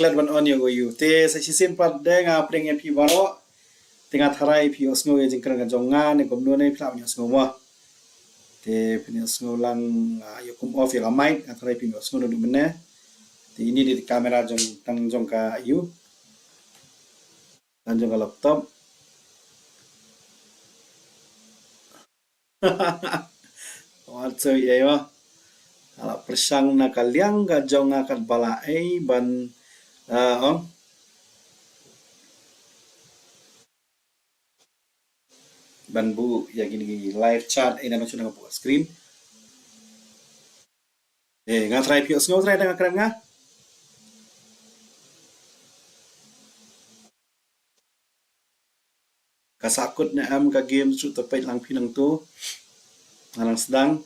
klat ban on you te sa chisin pat de nga pring en pi baro tinga tharai pi osngo ye jingkran ga jonga ne komno ne pla nya osngo wa te pini osngo lang yo kum off ya mic tharai pi osngo no mene te ini di kamera jong ka you dan jong ka laptop so ye wa ala persang na kalyang ga jonga kat bala ban on ban bu ya gini live chat ina macam dengan buat screen nga try pi osngo try dengan keren nga kasakut na am ka game su tapay lang pinang to alang sedang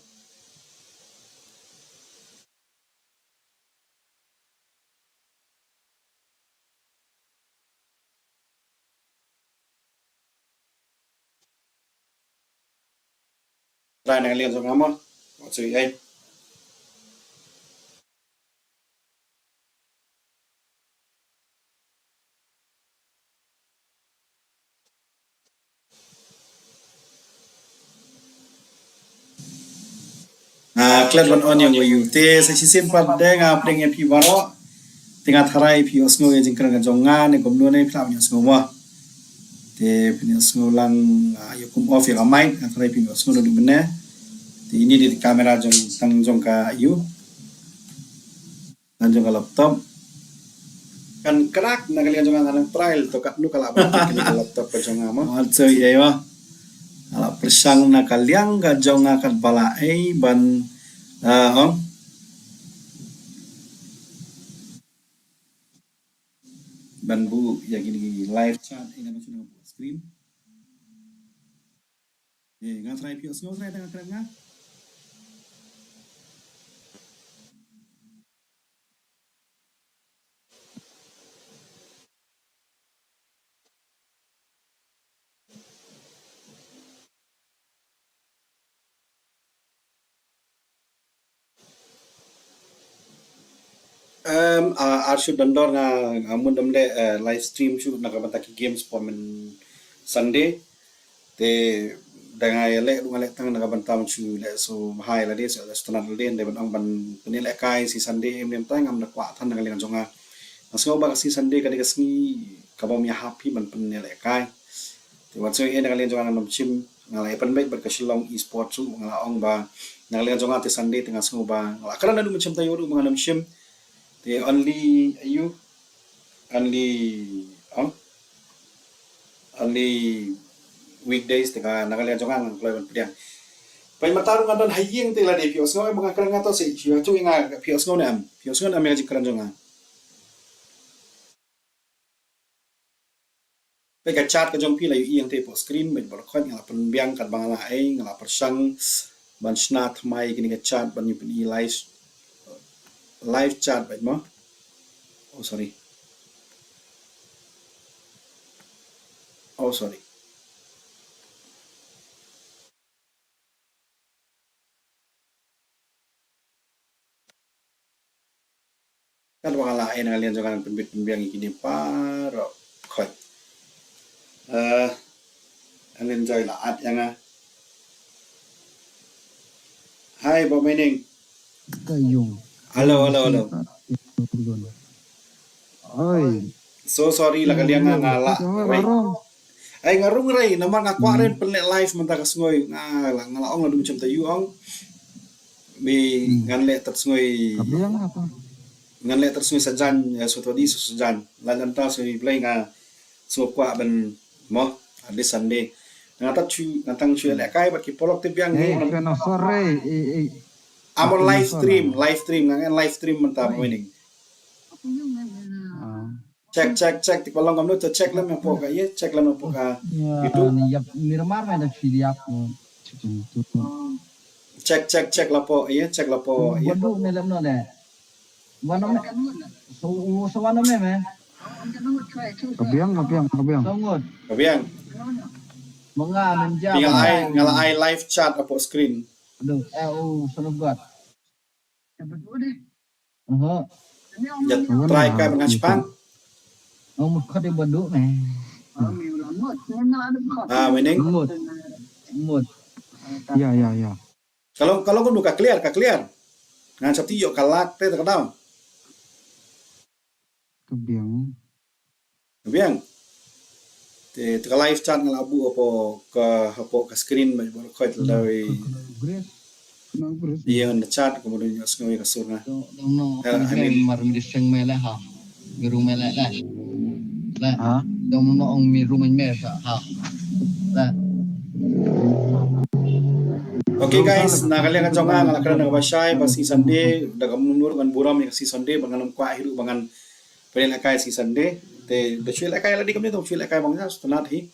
try dengan lihat sama mo so ay klat ban on you te sa chisin pat de nga pring en pi baro tinga tharai pi osngo ye jingkran ga jonga ne komno ne pla nya osngo wa te pini osngo lang yo kum off ya mic tharai pi osngo no mene te ini di kamera jong ka you dan jong ka laptop kan kerak na kalian jong ngarang trial to kat nu kala ba laptop ka jong ama so ye wa ala persang na kalyang ga jonga kat bala ban on ban bu ya gini live chat ina macam dengan buat screen nga try pi osngo try dengan keren nga arshu dandor nga amun damle live stream shu nakabantaki games pomen Sunday te dengan ele ngale tang nakabantam chu le so hai la de so standard le de ban ban penile kai si Sunday em tang am nakwa than ngali jonga asgo ba si Sunday ka de kasni kabam ya happy ban penile kai te wat so e ngali jonga nam chim ngalai pan baik berkesilong e-sport su ngala ong ba ngali jonga te Sunday tengah asgo ba ngala kala nadu macam tayo ru manganam chim te only weekdays teka nakalian jongan ng kloy pediang pai matarung andon haying tela de pios ngo mga kran ngato si chu nga pios ngo nam nga jikran jongan pai ka chat ka jong pi la iyang te po screen mai bor khon nga penbiang kat bangala ai nga persang ban snat mai kini ka chat ban yu pi live chat bai mo sorry kan bangala ai ngalian jongan penbiang kini paro khoi anh enjoy là ad yang hai bo mening hello oi so sorry lah kalian ngala ai ngarung rai nama ngakwa ren pelek live menta kasngoi ngala ong ladum macam tayu ong mi nganle tatsngoi nganle tatsngoi sajan sotodi sajan lan anta so play nga so kwa ben mo this Sunday ngata chu ngatang chu le kai bat ki polok te biang ni no sore amon live stream ngangen live stream menta mening check ti kolong kamno to check lam po ka ye check lam po ka itu yap mirmar na filiap check la po ye wadu melam no de wanam so wanam me kabiang mga menja ngala ai live chat apo screen aduh sonogat Jat try kai dengan Jepang. Ông một khát đi bật đũa này. Meaning Một. Ya. kalau kalau kan buka clear, ngan sabti yo kalak teh terkadang. Kebiang. Biang. Te live chat ngal abu apa ke screen baru kau itu dari iya nge chat kemudian ngawi ke surga. I mean Marum di seng mele ha. Miru mele lah. Lah. Dong no ong miru mele ha. Lah. Okay guys, na kalian kaconga ngalakran ng basay pas season day daga mundur kan buram yang season day bangan kwa hiru bangan penilakay season day te the chil akay ladi kami tong chil akay bangsa sunat hi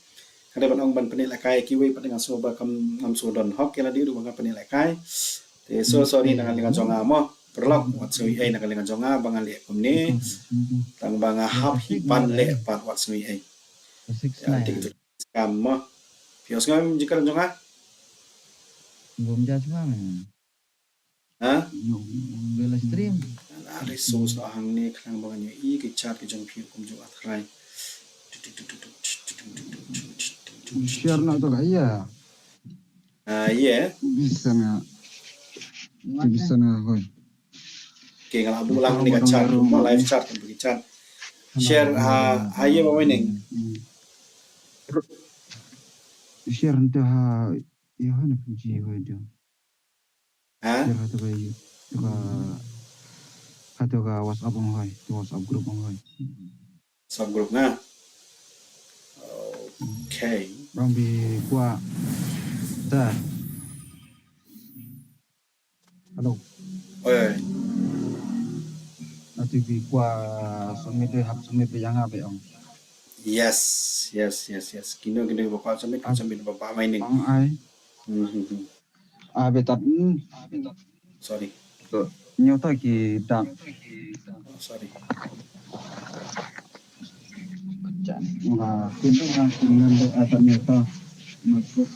kada banong ban penilakay kiwi pa dengan soba kam ngam sodon HOK kala di bangan penilakay te so sorry na kalian kaconga mo perlok wat sui ai na kalian kaconga bangan le kumni tang banga hap hi pan le pat wat sui ai ya te kam mo pios ngam jika kaconga Belum judge mana. ha Bela stream. Ada sos ahang ni kang bangannya i ke chat ke jong piu kum jo athrai Share nak tu kaya. Iya Bisa na koi. ke ngala bulang ni ka chat ma live chat kan pergi chat share aye ba winning Share nanti ha ya hana puji koi dia. ha Share tu kaya. Tu ka WhatsApp ang koi. Tu WhatsApp group ang koi. subgroup na okay Bang bi kuah. Dah. Halo. oi Nanti bi kuah sumit hap sumit yang apa yang. yes kino bapak sampai bapak mainin Ang ai. Betat. sorry Nyota ki tak. sorry Wah, itu dengan apa nyota. Masuk.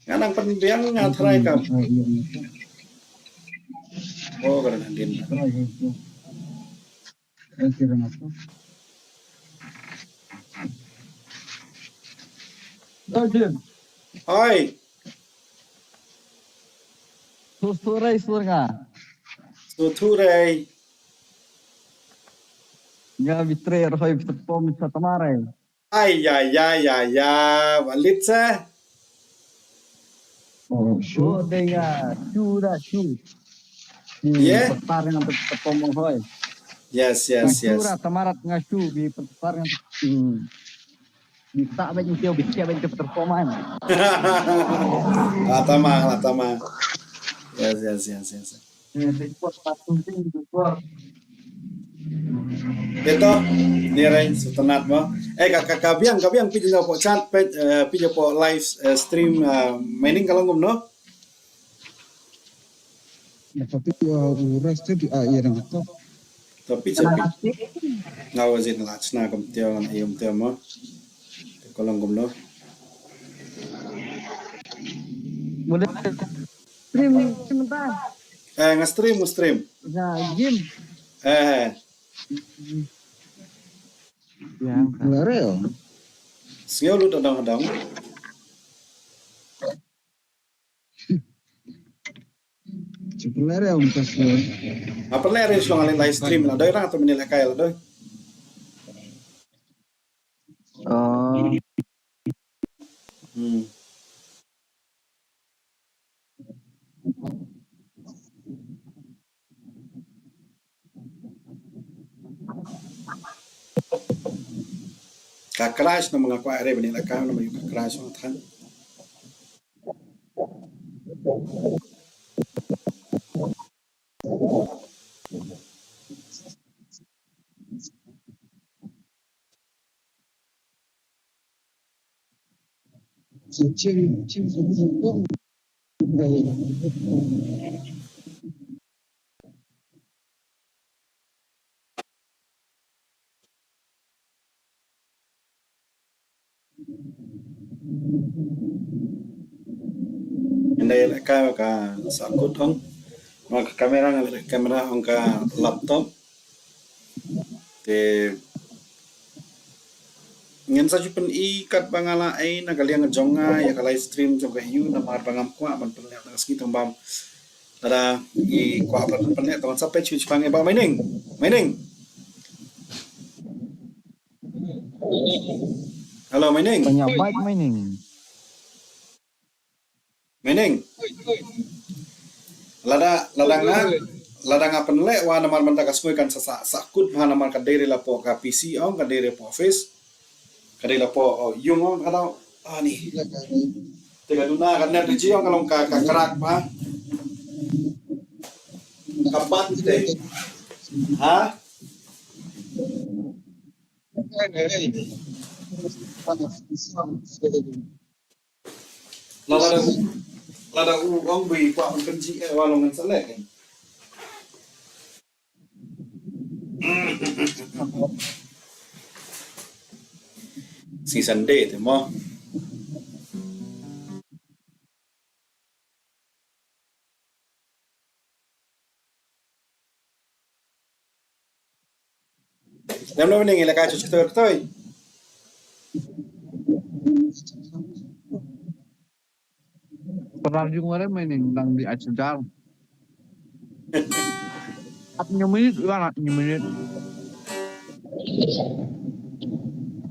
nganang penbiang ngathrai kam oh karena din oi Surai surga. suturai Ya bitre roy pom sa tamare. ay balit sa Oh, dengar cu. yeah Pertar dengan pom hoy. yes Ngacura tamarat ngacu di pertar dengan di tak banyak tio bikia banyak performan. Latama. Yes. Ito, niray sutanat mo. Kabiang pidyo po chat, pidyo po live stream mining kalangum no? Tapi uras tu iya dengan tu. Tapi ngawazin lats na kam tiyo ng iyong tiyo mo. Kalangum no? Boleh stream sebentar. Nga-stream. Nah, game. Ya, real. Sige ulit adang-adang. Sebenarnya untuk Apa na rin siya live stream na? Dahil lang ito manila kaya doy. Ka-crash na mga kwa rin manila kaya naman yung ka-crash mga tan. Hindi kaya ka sakot hong. Maka kamera angka laptop te ngen sa pen ikat bangala ai na galia ngajonga ya ka live stream jong ka yu na mar bangam kwa man pen ya ski tombam tada i kwa pen ya ton sampai cuci pangai ba mining halo Tanya baik mining. ladanga penle wa namar manta kasmui kan sakut ma namar kadere la po ka PC on kadere po office kadere la po yung on kada ani tega duna kan net ji on kalong ka karak pa kapat te ha lada u on bi kwa on kan ji wa long kan selek si Sunday te mo nam no ning ila ka chu toi Pernah juga ada mining tang di ajar. 4 minit lah 4 minit.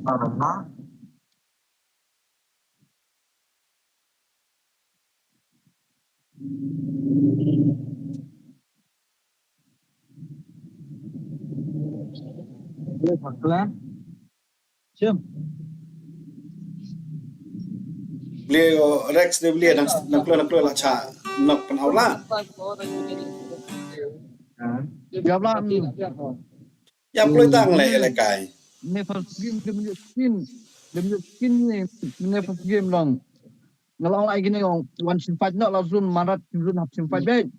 Karena dia baklan. Siap. beliau Rex dia beli nang keluar la cha nak pen aula Siap lah. ya ploi tang le ila kai Never game dia punya skin ni never game lang. Ngalang lagi ni yang 1.5 nak langsung marat langsung 1.5 bet.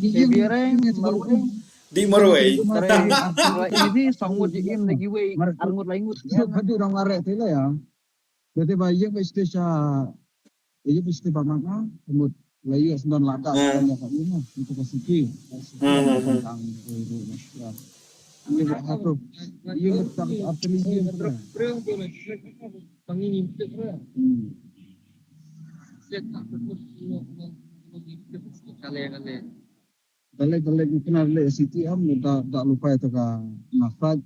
Biareng marung di Morway ini sangut di game lagi we angut langut. Kadu orang arek tu lah ya. Jadi bayi yang pasti ia pasti bagaimana semut layu sendan lada banyak kat ini itu kasih tentang ini satu ia tentang apa ni dia pangini kale kenal le city am tak lupa itu ka nafas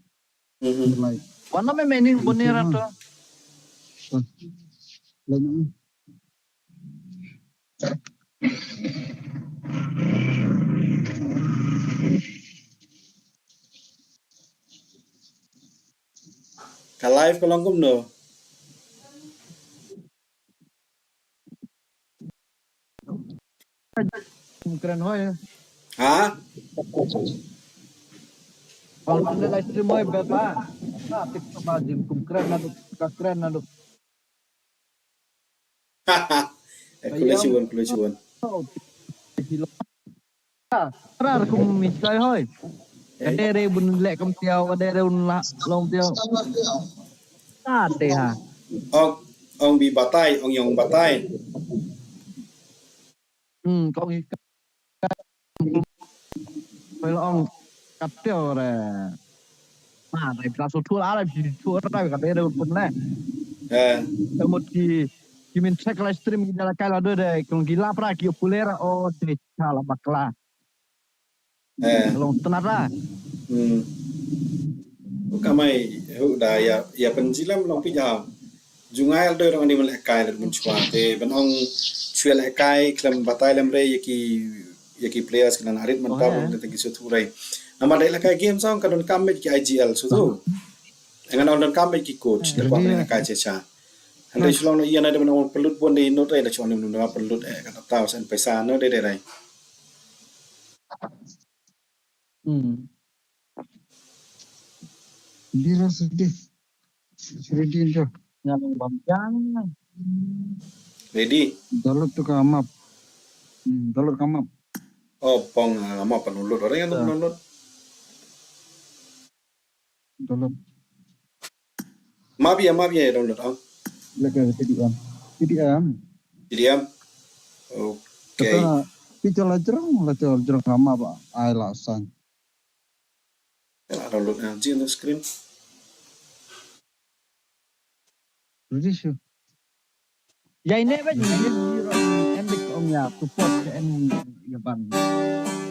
like Mana mainin bonera tu? lagi ka live ko lang no Keren hoy. ha Kalau anda live stream hoy berapa? Nah, TikTok bajim keren nado, keren nado. Kulusuan. Rar kum miskai hoy. Kadere bun lek kum tiaw, kadere un long tiaw. Ate ha. Ong bi batay, ong yong batay. Kau ikan. Kalau ong kaptiaw re. Nah, dari plaso tour ada di tour tapi kadere un pun le. Kemudian kimin check live stream kita la kala do de kung gila pra ki pulera o de chala bakla. Long tenara. Kamay udah ya penjilam long pijam. Jungai aldo orang di melekai dan mencuate. Benong cuel lekai klem batay lemre yaki players kena narit mentau dan tegi suturai. Nama dai lekai game song kadon kamet ki IGL sutu. Dengan on kamet ki coach lepas lekai cecha. Andai sulong no iyan ada benong pelut pun di note ada cuan benong pelut kata tahu sen pesa no de rai. Dia sedih. Sedih tu. Yang bamjang. Ready? Download tu kamap. Download kamap. Oh, pong ama penulut orang yang download. Download. Maaf ya download ah. Lekas TDM. Diam. Okay. Pito la jerang kama ba ai la san. Download na the screen. Jadi sih. Ya ini apa ni? Endik om ya support en ya ban.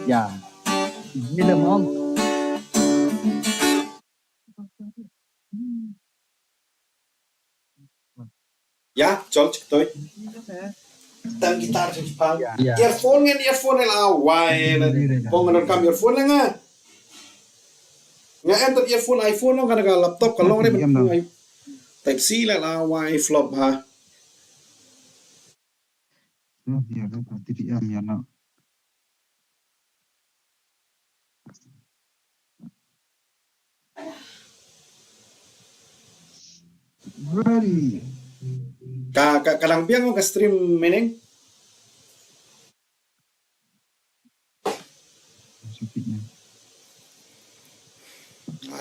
Ya. Bila mau Ya, George tôi. Tang gitar sa Jepang. Ya. Earphone lah why na. Kung kam earphone lang nga. Nga enter earphone iPhone lang ka laptop kalong rin man. Type C lah why flop ha. Ya, TDM ya nak. Ready. Kadang biang mo ka stream meneng. Sakitnya.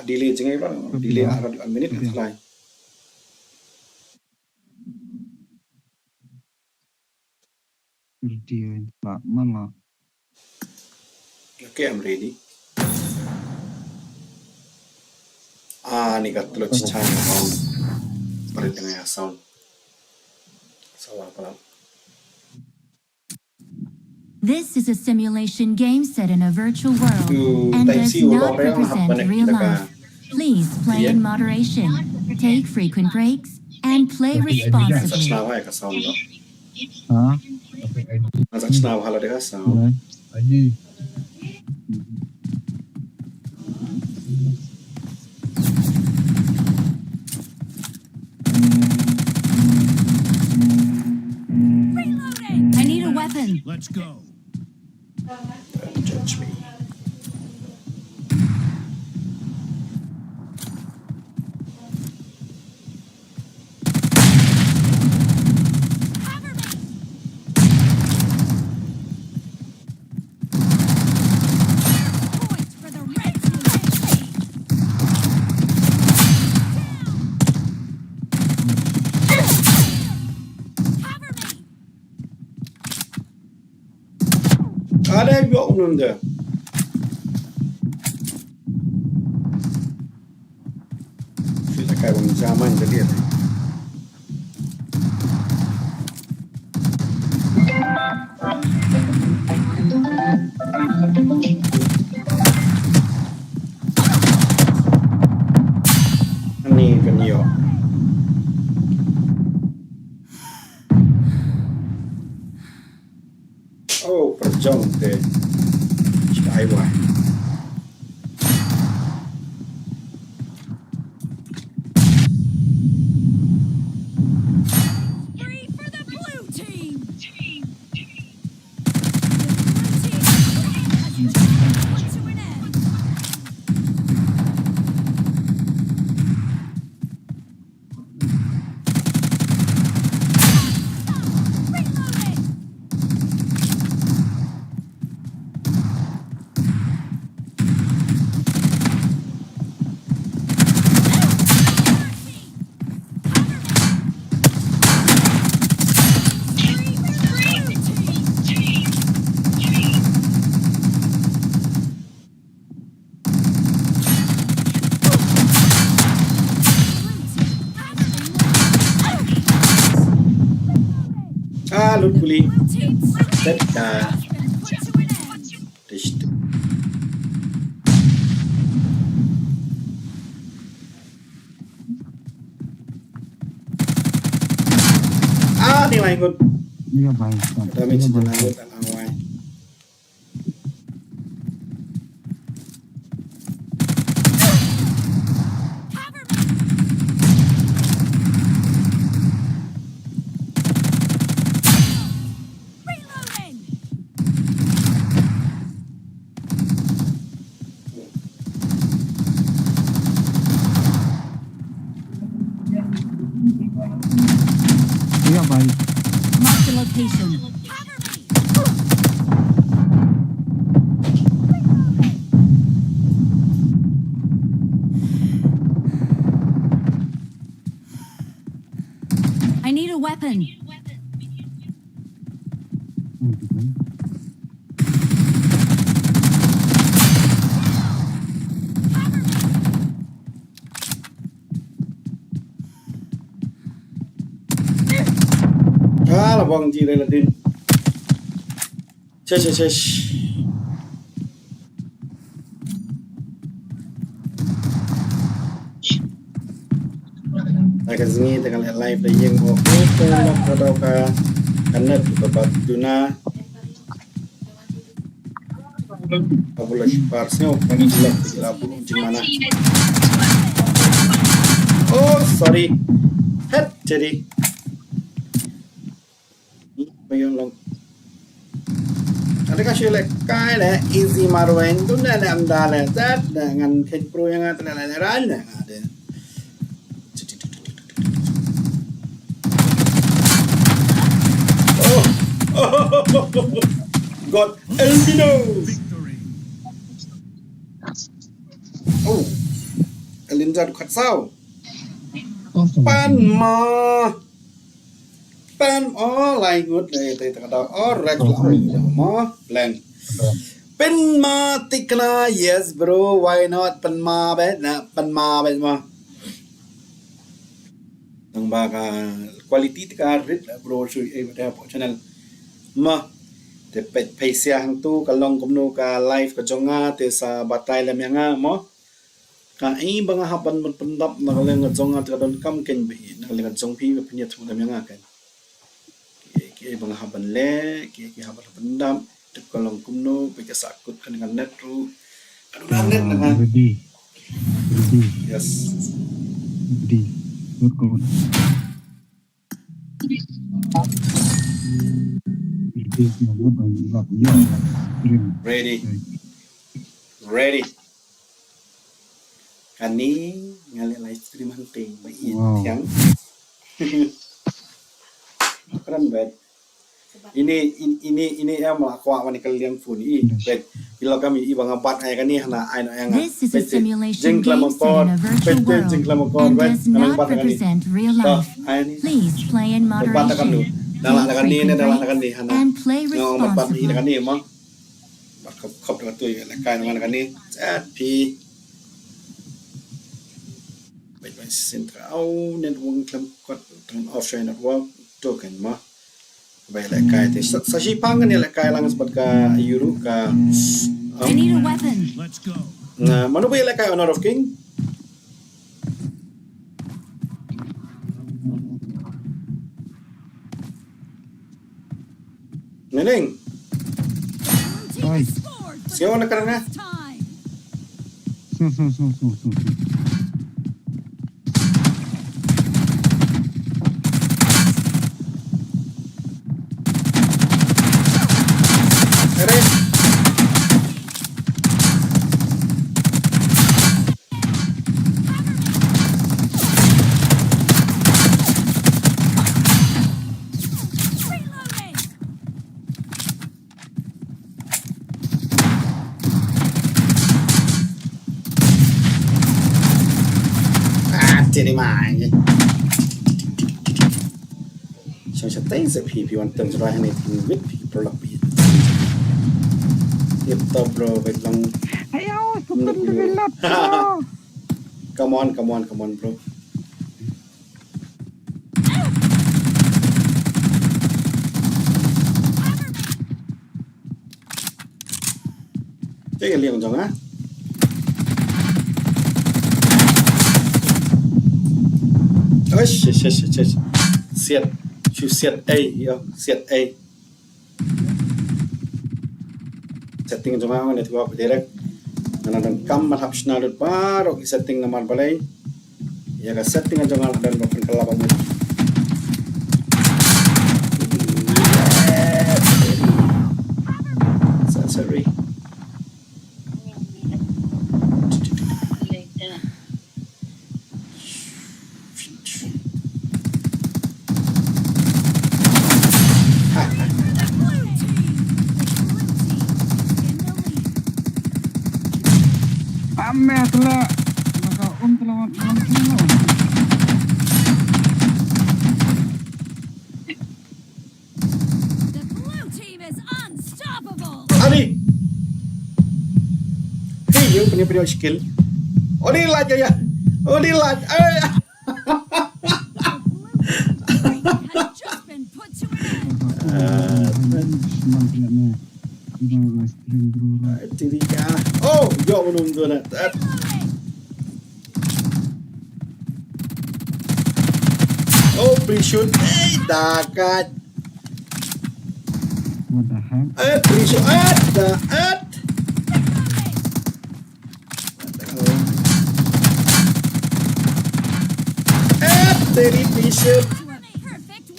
Delay jengay ba? Delay arad minute na salay. Dia tak mana. Okay, I'm ready. Ni katulad si Chan sound. Palit nga sound. Sawa pala. This is a simulation game set in a virtual world and Type does C not ulo represent real life. Please play in moderation, take frequent breaks, and play Sa responsibly. snawa ka sound no. Ha? Sa snawa hala ka sound. Aji. I need a weapon. Let's go. Judge me. Point for the red team. Cover me. Ada yang buat umum dia. Kita kayak orang zaman tadi ya. Ni kanyo. Oh, perjong deh. Jika aiwa. Free for the blue team. Lut kuli. Blue team Teka. put to an end. Test. Ni lain kot. Iya baik. Damage din ang gut ang away. Cover me. Reloading. Iya baik. Mark the location. Cover me. I need a weapon. lah bang ji reladin. Chesh. Akan sini tengah live dah yang okey tengah kalau ka karena beberapa tuna Abula Parsnya kami jelas tidak di mana. Oh sorry. Het jadi. Bayon long. Ada kasih lekai le easy marwain tu dah amdala zat dengan head pro yang ada ada. God Elvino. Oh, Elinda du khatsao. Pan lai good le te ta da rek ma blank. Pen ma tikna yes bro why not pen ma be ma. Nang ba ka quality ka rit bro sui e ba channel ma te pet paisia hang tu kalong kumno ka live ka jonga te sa batay lam yang mo ka ai banga hapan pendap na kaleng jonga te don kam ken bi na kaleng jong pi punya tu lam yang kan ke banga hapan le ke hapan pendam te kalong kumno pe ka sakut kan dengan net ru aduh net na Ready. yes Good. ready kan ni ngali live stream hunting mai tiang keren banget ini yang melakukan wanita kalian pun bet bila kami ibang abat ay kan ni hana ay yang This is a simulation game set in a virtual world and does not represent real life. Please play in moderation, take frequent breaks, and play responsibly. khop dengan tu kan dengan ni pi baik sentra au network klam kot dengan offshore network tu kan mah baik kai te sashi pangan ni kai lang sebat ka euro ka I need a weapon. Let's go. na manu baik kai honor of king neneng Ay. siapa nak kerana So. Keren. Jadi mai. Saya tem se PP want them to try anything with people like me. Itu bro, belang. Ayo, suka develop. Come on bro. Cái liềng giống á. Ôi shit. Siat A, yo, siat A. Setting giống á, này thì gọi direct. Nah, dan kam mahap snalud baru setting nomor balai. Ya ka setting aja ngal dan bapen kelapa mu. Sorry. Ame telah maka telah malam. The blue team is unstoppable. Ali. Hey, you punya skill. Odi lat ya. Odi lat. Has just been put to an end. Nah, live stream bro. Tirika. Oh, yo menunggu nak. Oh, pre-shoot. Dakat. What the heck? Pre-shoot. Dakat. Teri pre-shoot.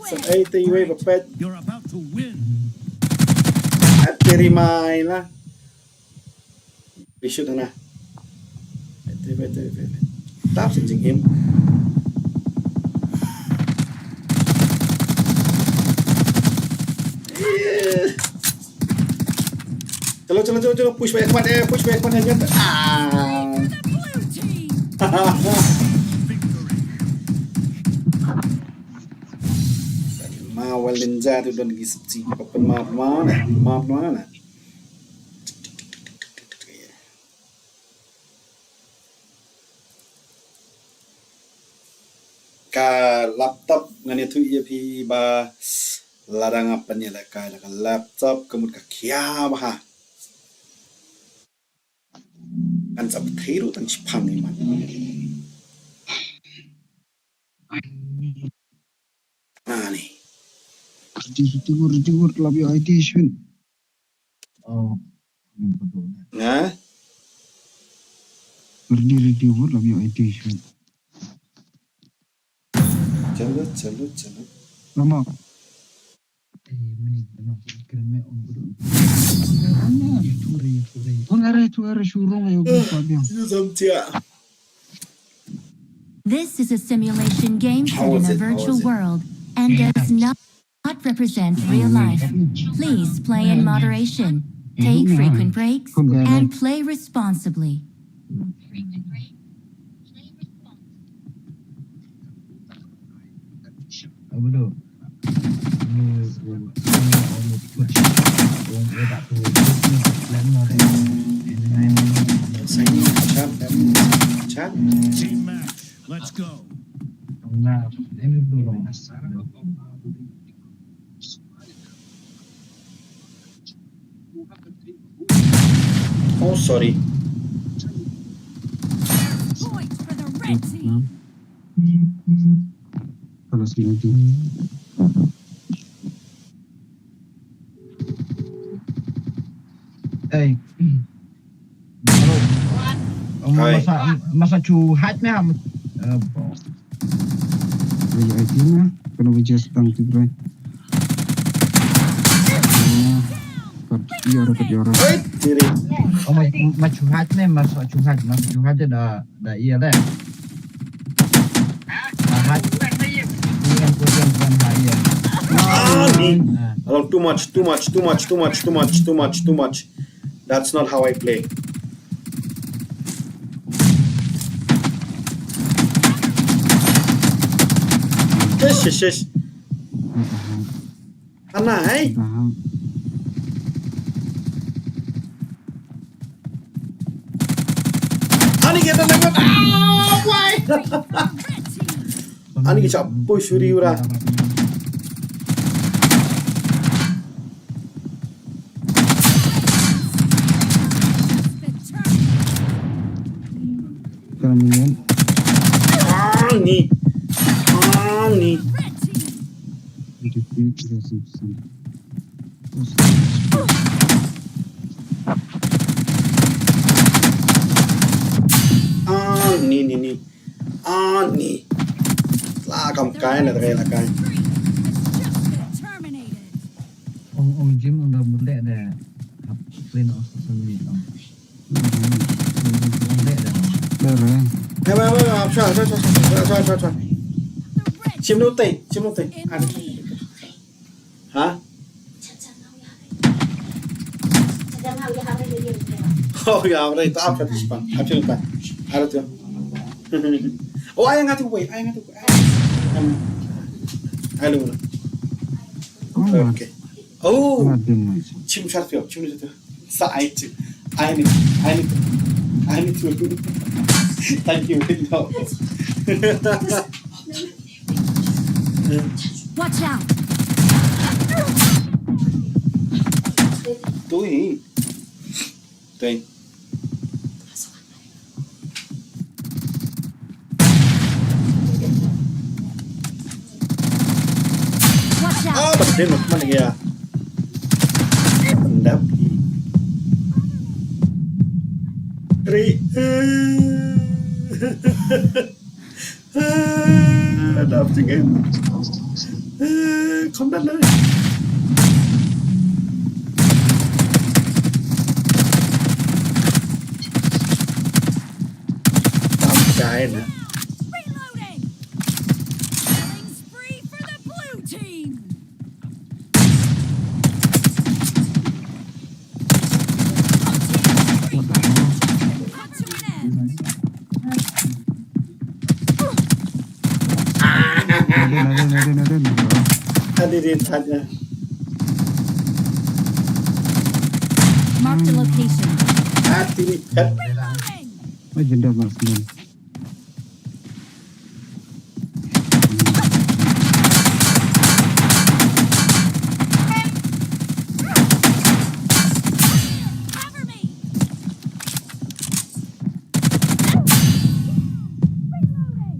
Sa ay tayo papet. You're about to win. Teri main lah. Pre-shoot na. Betul. Tap sing game. चलो push back one aja. Mawal ninja tu don gi sabji papan maaf mana. Ka laptop ngani tu ia pi ba larang apa ni lah ka laptop kemudian ka kia bah. Kan sab thiru tan chipang ni man. Ni. Tigur love your IT Shun. Oh, betul. Nah. Berdiri tigur love your IT Shun. Chalo. Lama. Meni no keren me on betul. Tuare shurung ayo pabiang. This is a simulation game set in a virtual world and does not represent real life. Please play in moderation, take frequent breaks, and play responsibly. Betul. Chat. Team match. Let's go. Nah, ini dulu. Oh, sorry. Points for the red team. Kalau sini tu. Masa curhat ni am. Bagi IT mah kena baca setang tu bro. Iya orang. Diri. Oh, mas curhat ni masa curhat dia dah iya dah. Curhat. Bukan bahaya. Too much. That's not how I play. Shush. Anai. Ani kita lewat. Why? Ani kita push ura. Kemudian Ani. kita subsidi. Ani. Lah kam kain ada kain lakai. Om Jim udah mulai dah. Clean off sendiri. Mulai dah. Betul. Cuan. Chim nút tay. Hả? Oh ya, đây tao áp cho bạn. Áp cho bạn. Ada tu. Oh, ayang ngatu wait. Ai lu. Okay. Oh, chim satu. Sa ai tu. I need to. Thank you. Watch out! Tuh. Tuh. Watch out! Ah, bật đến một con này kìa. Đáp đi. Đi. Đáp chứ em. Không đắt nữa. Tạm cái nữa. Reloading! Killing spree for the blue team! Cut to an end! Hadirin saja. Mark the location. Hadirin. Reloading! Agenda mas dan. Cover me! Reloading!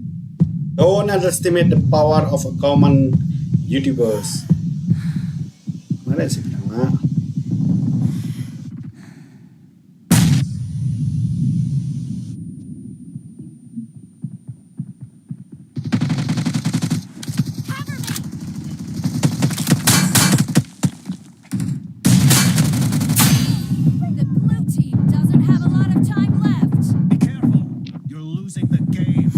Don't underestimate the power of a common YouTubers. Mana sih nama? Cover me! The blue team doesn't have a lot of time left. Be careful. You're losing the game.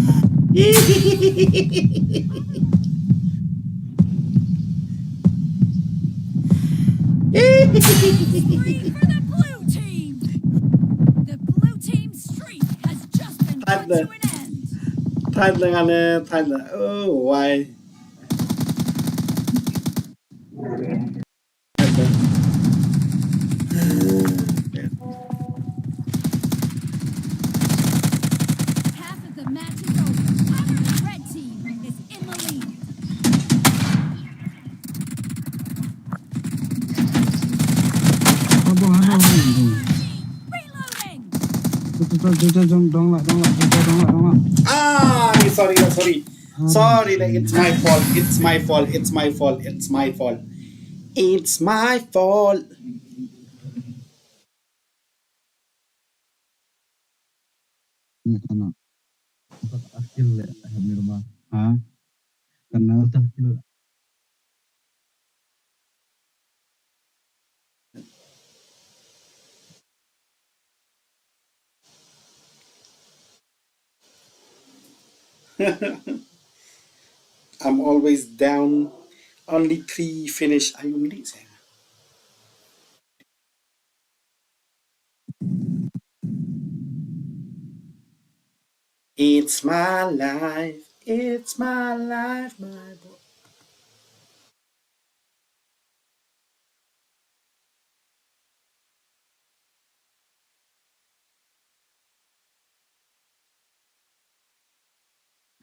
Spree for the blue team! The blue team streak has just been put to an end. Thay dengan thay là why? Half of the match is over. The red team is in the lead. Apa hal ini? Reloading! Kita dong lah. Ah, sorry. It's my fault. It's my fault. Ini karena akil ya di rumah. Karena akil. I'm always down. Only 3 finish. Ayo milik saya. It's my life. It's my life, my boy.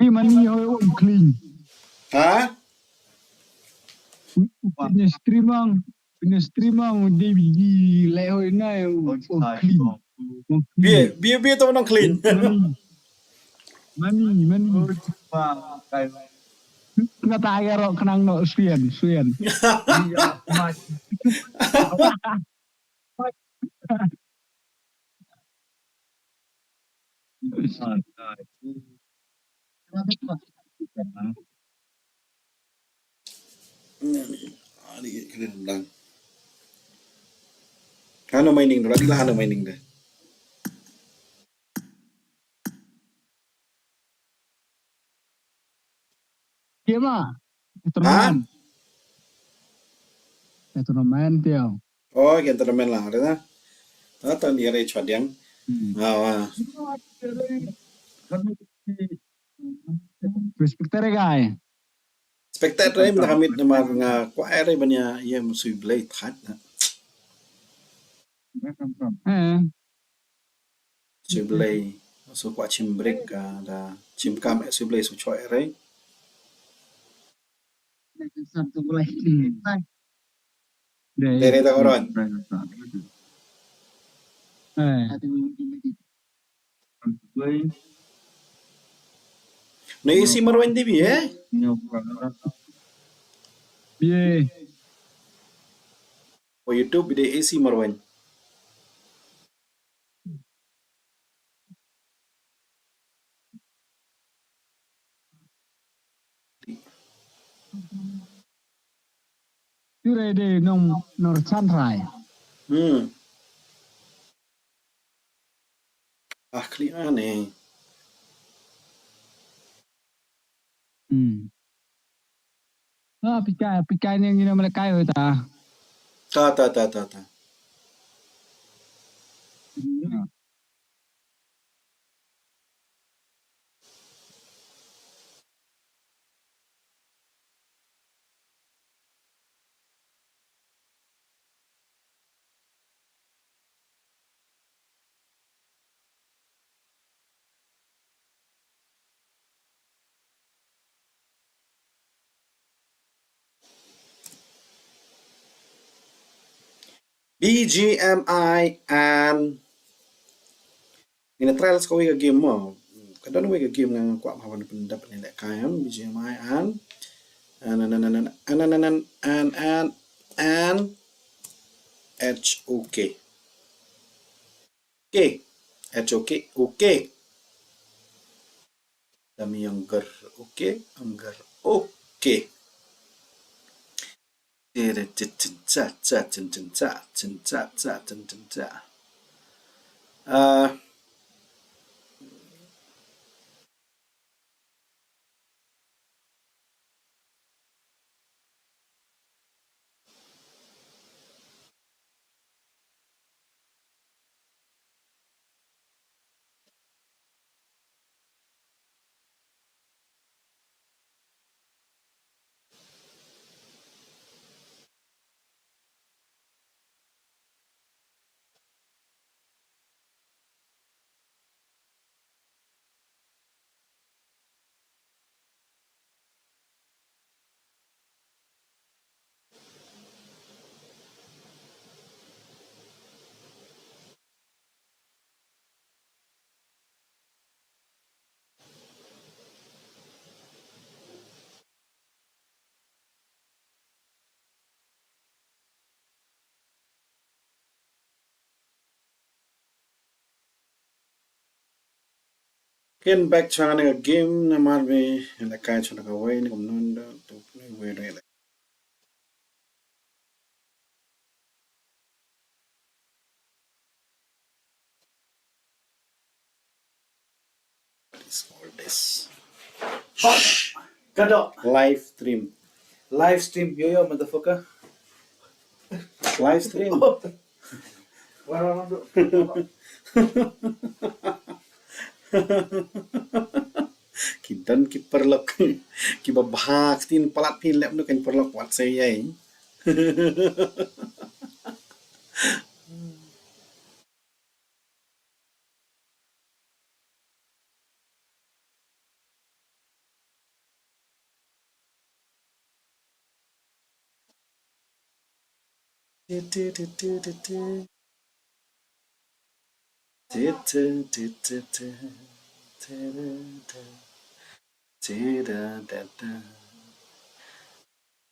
Ini mani clean. Hah? Punya stream ang dia biji lehoi na clean. Biar tu orang clean. Mani. Nggak tahu ya kenang no Suen. Ini kena rendang. Hano mining dah, lagi lah hano mining dah. Iya mah. Turnamen dia. Oh, yang turnamen lah, ada tak? Atau ni ada cuat yang. Wah. Respektere guy. Spectator ni nak kami nama nga kuai rai banyak ia musuh belai that. Musuh belai. So kuat cim break dah cim kam musuh belai so cuai rai. Satu boleh. Dari tak orang. Na isi marwan TV Ye. O YouTube de isi marwan. Yure de nong nor sanrai. Kli aneh. Pikai ni ngina mereka yo ta. Ta. BGMI and in a trials ko wiga game mo. Kadang wiga game nang kwa mawan dapat nilai kayam BGMI and HOK. HOK. Dami anggar anggar okay. Ken back changa nga game na marbe la kaya chuna ka way ni kumnunda to play way rela. What is all this? Kado. Live stream. Live stream. Yo, motherfucker. Live stream. Kidan ki perlok ki babak tin palat tin lep nu kan perlok wat saya ai.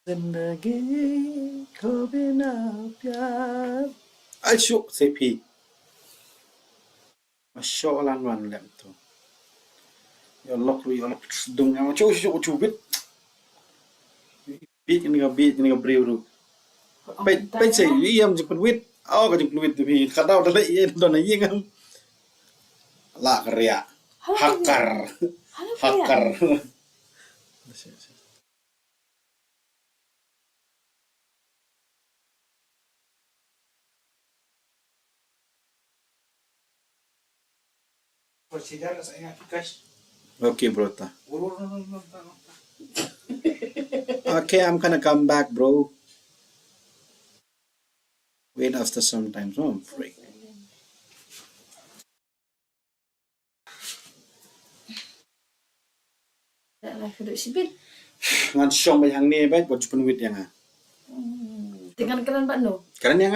जिंदगी को बिना प्यार Asyuk sepi. Masya-Allah wan lem tu. Ya Allah sedung yang cu bit. Bit ni ga breu ru. Pai sei yam jeng wit. Aw ka jeng wit tu bi kadau dale ye don yeng am. La kerja. Hakar. Okay, bro. Okay, I'm gonna come back, bro. Wait after some time. So I'm free. Ngan syong ba yang ni ba buat penwit yang ah. Dengan keren Pak No. Karena yang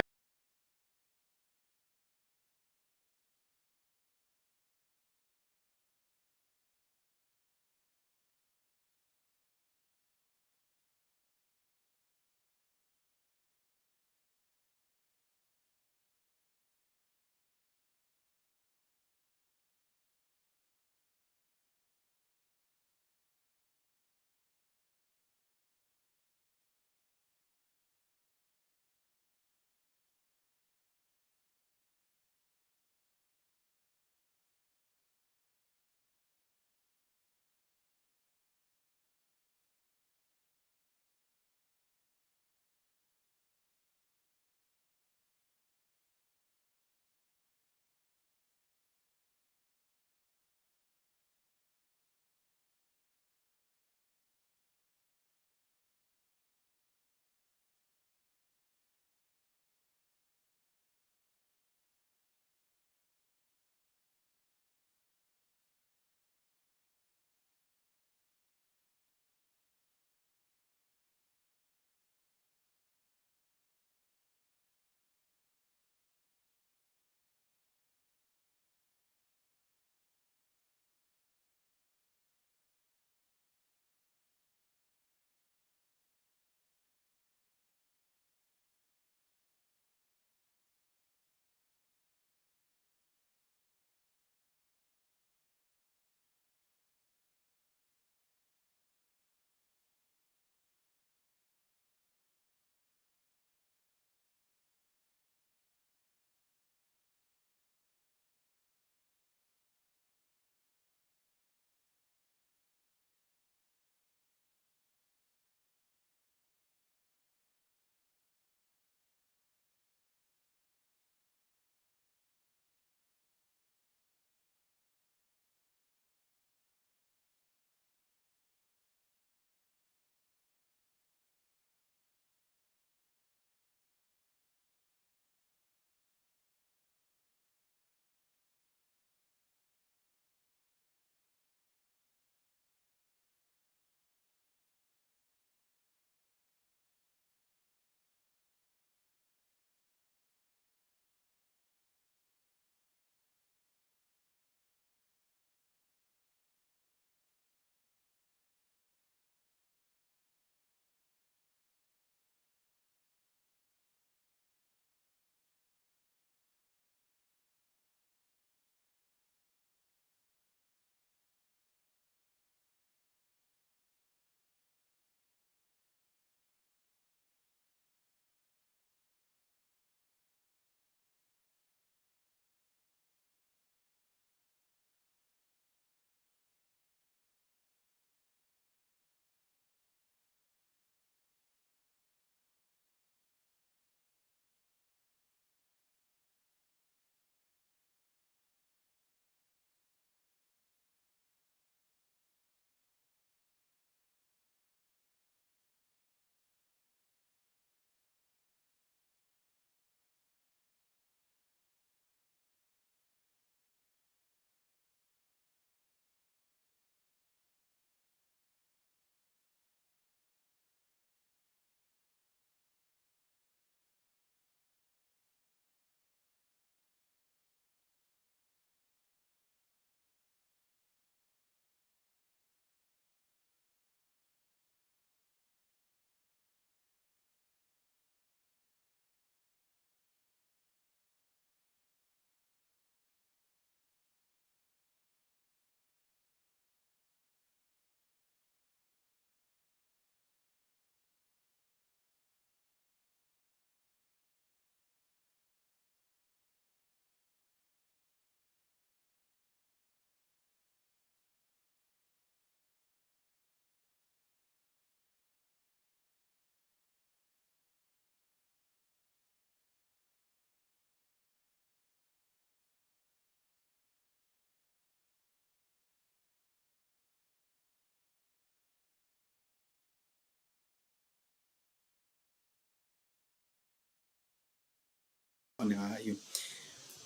nga you.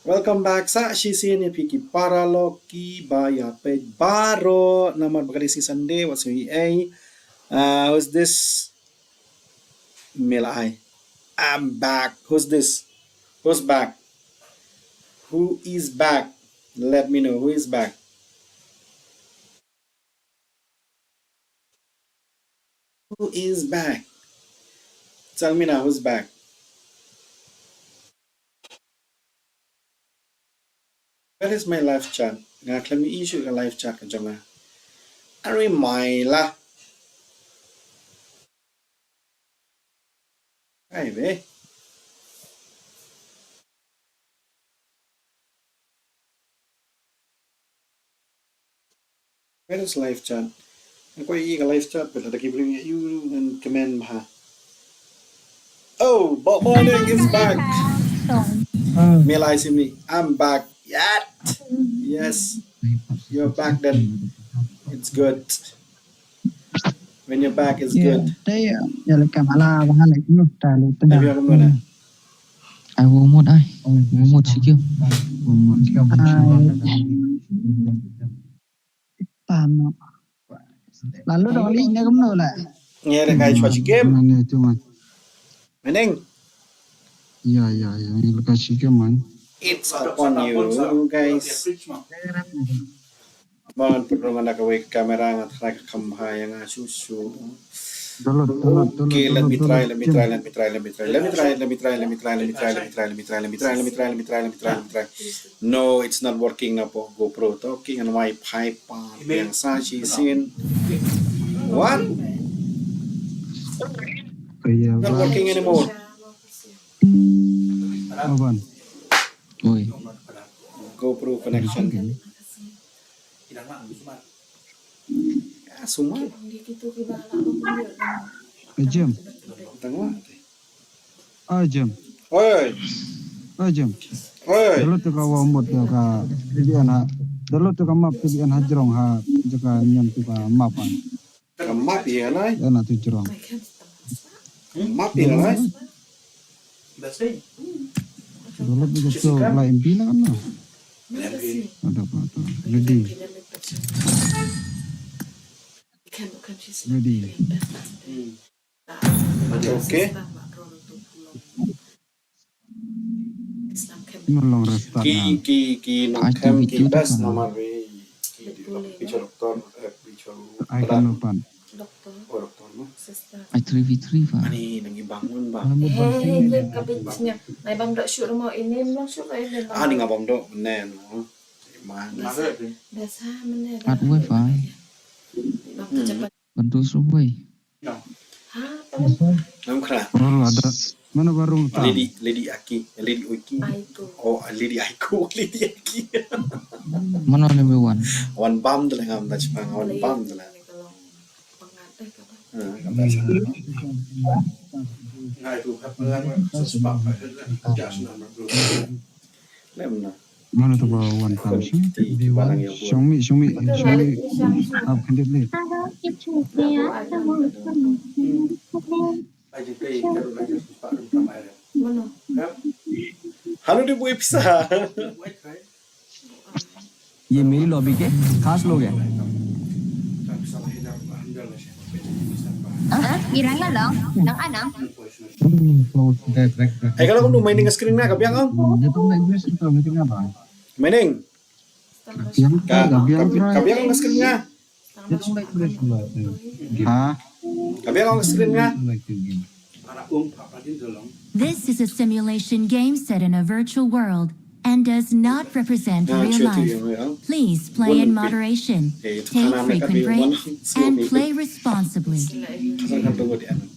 Welcome back sa Shisin Piki para Loki Baya Page Baro naman bakali si Sunday what's EA. Who's this? Milai. I'm back. Who's this? Who's back? Who is back? Let me know who is back. Who is back? Tell me now who's back. Where is my live chat? Nga kami issue ka live chat ka jama. Ari mai lah. Ay be. Where is live chat? Ako ka live chat pero lagi bring you and comment ha. Oh, Bob Morning is back. Milai Simi, I'm back. Yet. Yes. You're back then. It's good. When you're back, it's good. Đây giờ là cảm ala và hai lại cũng trà luôn tên Maybe I'm gonna. Ai vô một ai? Vô một chỉ kêu. tàn nó là lúc đó đi nó cũng nổi lại Yeah, the guy watch game. này tu man Mening, ya ini kasih ke man it's upon you guys. Bangan perlu nak awake kamera ngat nak kamera yang susu. Okay, let me try. No, it's not working na po GoPro. Talking on my pipe yang sashi sin. What? Not working anymore. Aban Oi. GoPro connection. Ya, semua. jam Tengok. jam Oi, jam oi. dulu tu kau umut tu kau jadi anak dulu tu kau map tu anak jerong ha jika nyam tu kau mapan Map ya, nai. anak tu jerong Map ya, nai. dulu tu kau lain pina kan no ada apa tu ready Okay. nolong restart Ki nokem ki best nama we ki picture doktor picture ai kan lupa doktor no. Ai 3v3 pa. Ani nangi bangun ba. Kabitsnya. Nay bang dak shoot mo ini lang shoot ay din. Ani ngabam do nen no. Mana? Dasa mana. At wifi. Bantu suwe. Ha, Nam kena. oh ada mana baru tak Lady Aki, Lady Oiki. itu. Oh, Lady Aiku, Lady Aki. Mana number 1? One bomb tu lah ngam touch pang, one bomb tu lah. Pengatih ka ba? Kata sana. Lem na. mana tu bawa one time Xiaomi up kendit ni Mana? Halo dia buat pisah. ये मेरी lobby के खास लोग हैं Irang lang, ng anang. Eh kalau kamu mainin ke screen na, kabiang ang? dia tu nak English tu macam apa Mainin. yang Kabiang ang ke screen na. dia tu nak English ha Kabiang ang ke screen na. This is a simulation game set in a virtual world and does not represent real life. Please play in moderation, take frequent breaks, and play responsibly. Kan tunggu di anak.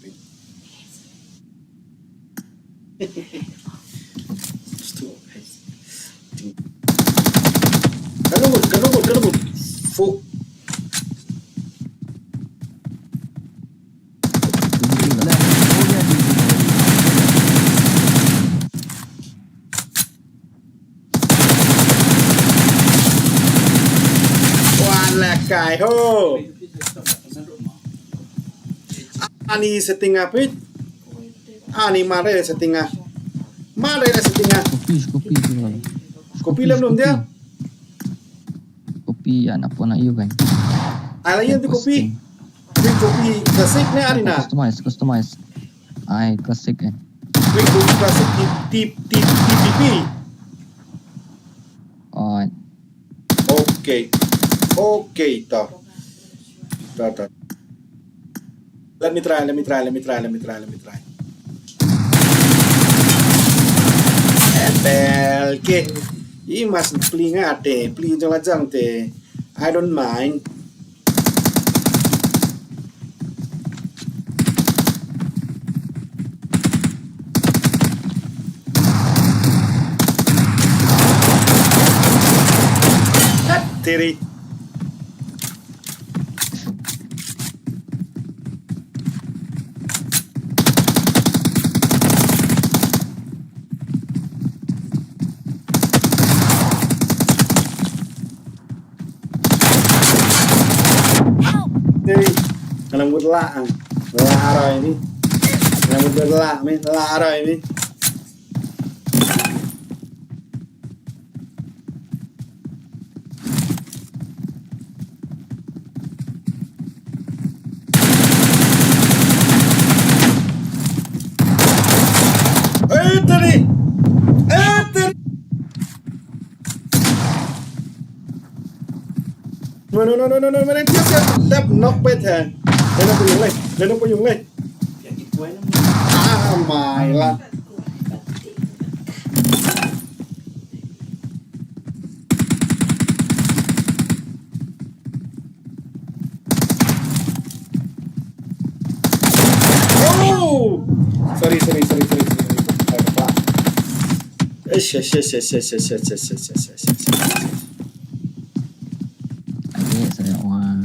Kan nunggu. Fu. Wala kai ho. Ani setting apa? Ani mare setting ah. Mana ada setengah? Kopi tu lah. Kopi lah belum dia? Kopi anak pun nak you kan. Alayan tu kopi. Drink kopi klasik ni hari na. Customize. Ai klasik kan. Drink kopi klasik TPP. Oh, Okay, tau. Let me try. Bel ke. Ini mas peli ngate, peli jang te. I don't mind. Tiri. Tiri. Kalau buat lah arah ini. Kalau buat lah arah ini. Tiri. No, mana dia tap knock better. Lên nó dùng lên. Mày là. Oh! Sorry. Yes. adik saya orang.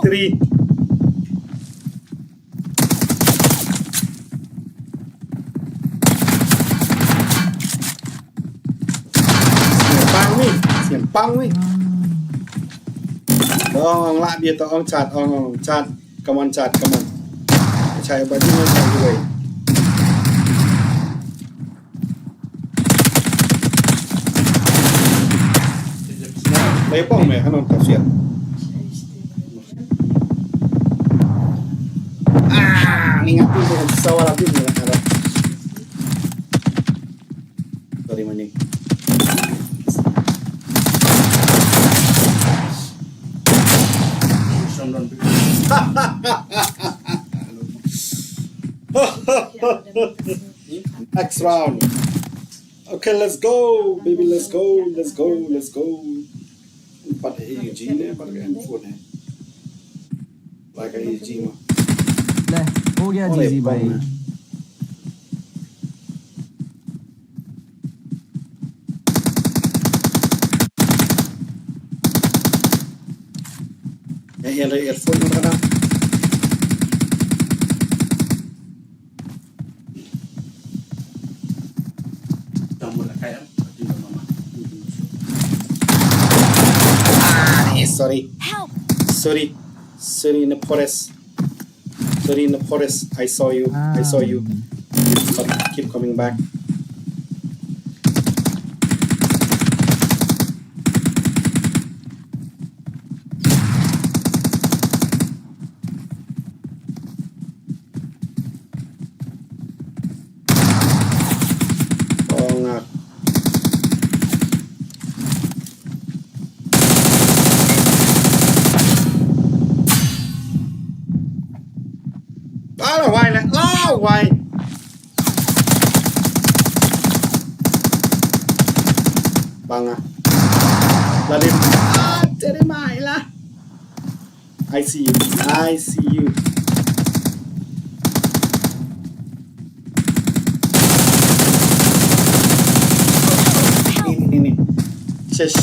Three. Siempang ni. Ông lại bia tao ông chặt. Come on. Chạy bật đi chạy rồi. Lấy bông mẹ không tập chuyện. Ingat tu sawah lagi ni lah. Sorry maning. Next round. Okay, let's go, baby. Let's go. Pada AG ni, pada handphone ni. Like AG mah. Dah, हो गया जी भाई. Yang earphone mana dah? Sorry in the forest. I saw you. Keep coming back. Why? Bang ah. Lalim. Jadi mai lah. I see you. Ini. शेष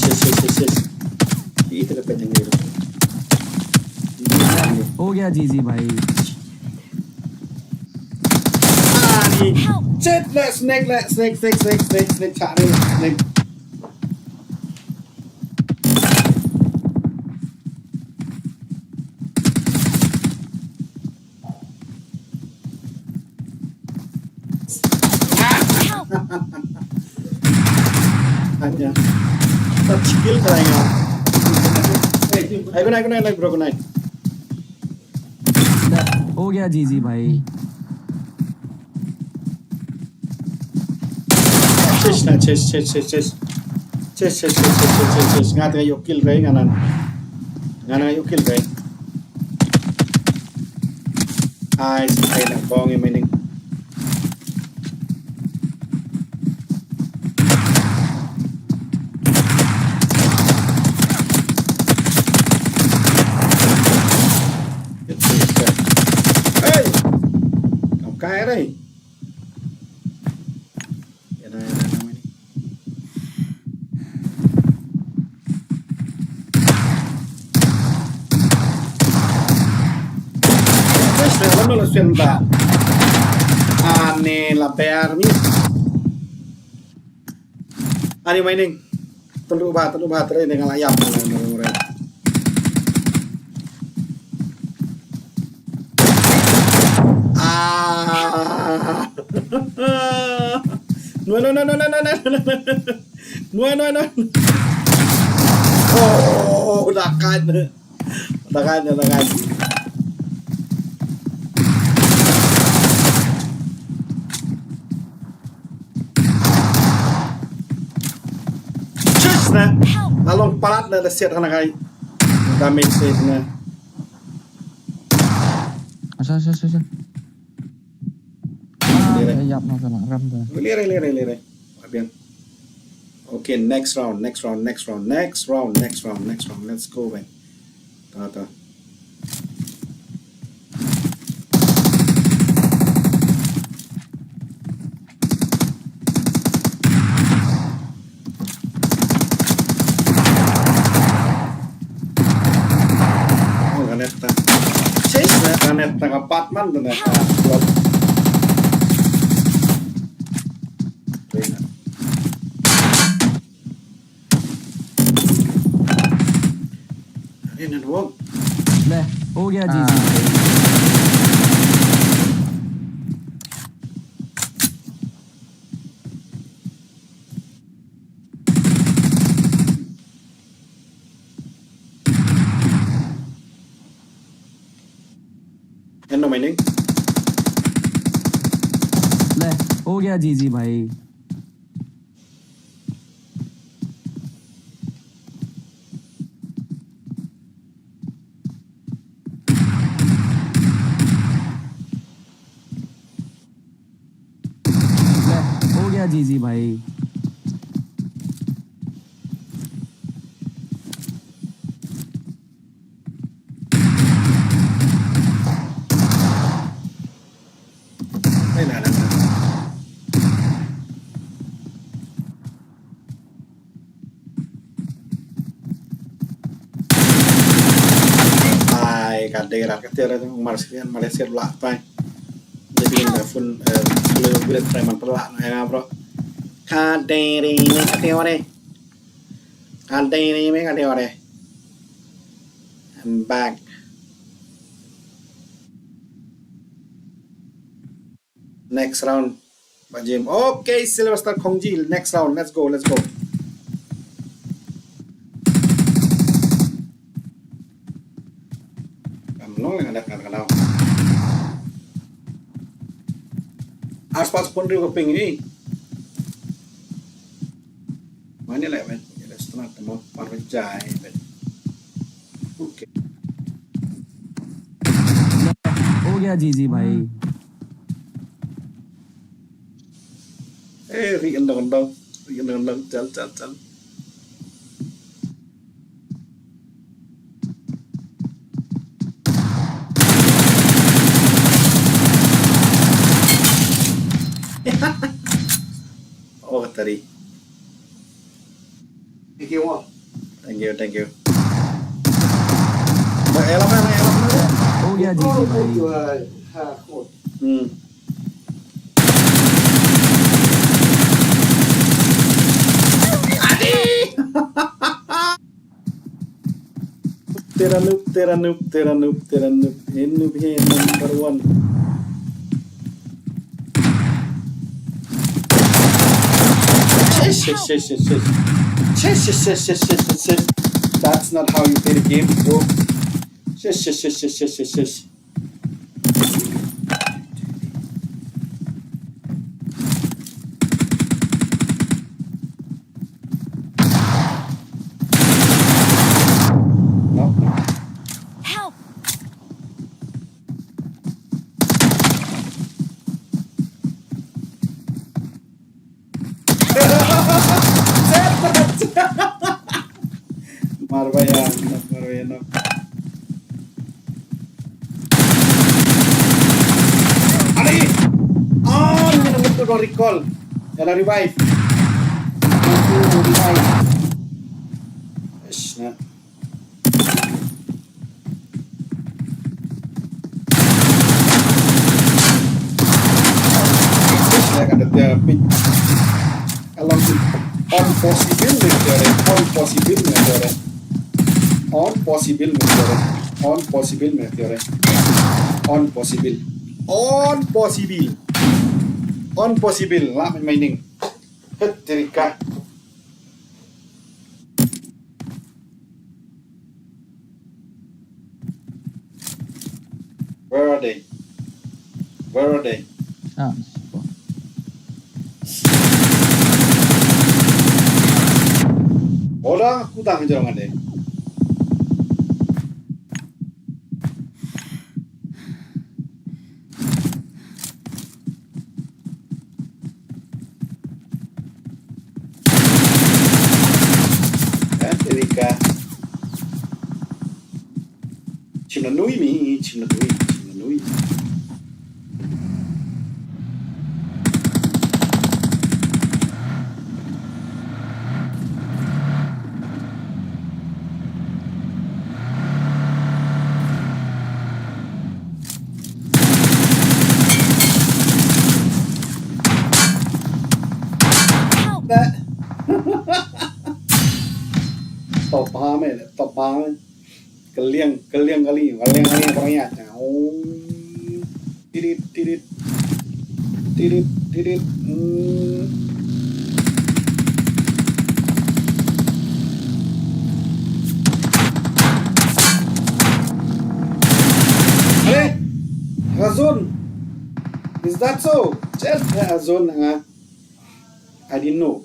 ये तो करते हैं हो गया जी भाई Shit, snake Charlie, snake. Aja, tak skill kayaknya. Hey, good night, bro, good night. हो गया जी भाई Chase. Ngata kayo kill ray nganan. Ngana kayo kill ray. Ay na bong yung mining. Hey! Không cái đây. No lo sienta ane la pear mi ani mining telu ba tere dengan layap no oh dakan na along palat na set na kay damage save na अच्छा yap na sana ram da lire bien okay next round let's go man ta Kanet apartment na club. Ini dua. ले हो गया जी Ano mining? ले हो गया जी भाई ले हो गया जी भाई Ay na. Ay, kadera katera tu Malaysia belak pai. Jadi telepon sebelum bilet preman pelak na bro. Kaderi ni kateore. I'm back. Next round, Pak Jim. Okay, Sylvester Kongjil. Next round, let's go. Kamu ada kenal. Aspas pun dia keping ini. Mana lah, Ben? Ada setengah temu parjai, Ben. Okay. हो गया जी भाई Rian dong. Jal. Oh, tadi. Thank you. Mà em lắm đấy. हो गया जी जी भाई Tera noob. In noob here number one. Shush. That's not how you play the game, bro. Shush. No. Help! Marvaya. Ali! Oh, minum to recall. Yana revive. Ish, na. Like ada therapy. Along with on possible lah mining. Terika. Where are they? ah Orang aku dah jangan deh. Terika. Chimna nui. Top palm. Kaliang kali orangnya. Oh. Tirit. Hey, Razon. Is that so? Just Razon. I didn't know.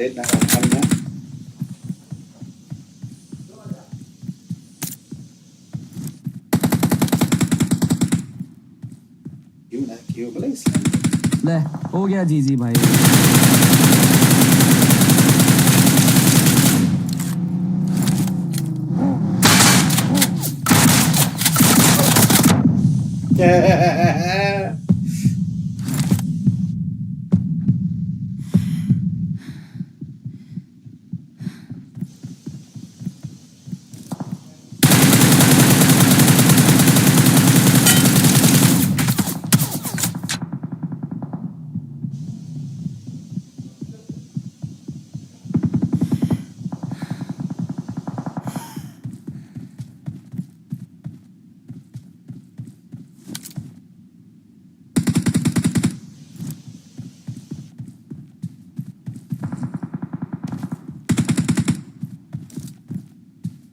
Red na kan na. क्यों बोले ले हो गया जी जी भाई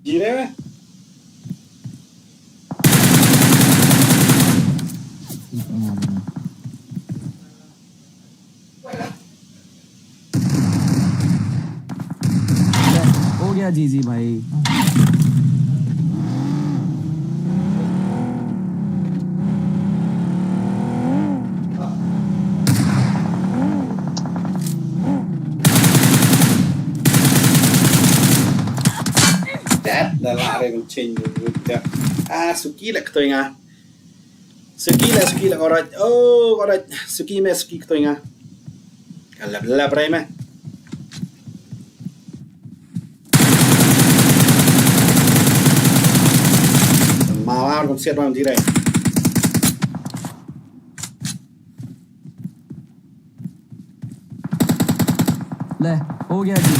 जीरे में हो गया जी जी भाई dah lari kucing gitu. Suki lah ketua Suki lah koraj. Oh, koraj. Suki kita ingat. Alap rai meh. Mawar kon siat bang jirai. ले हो गया जी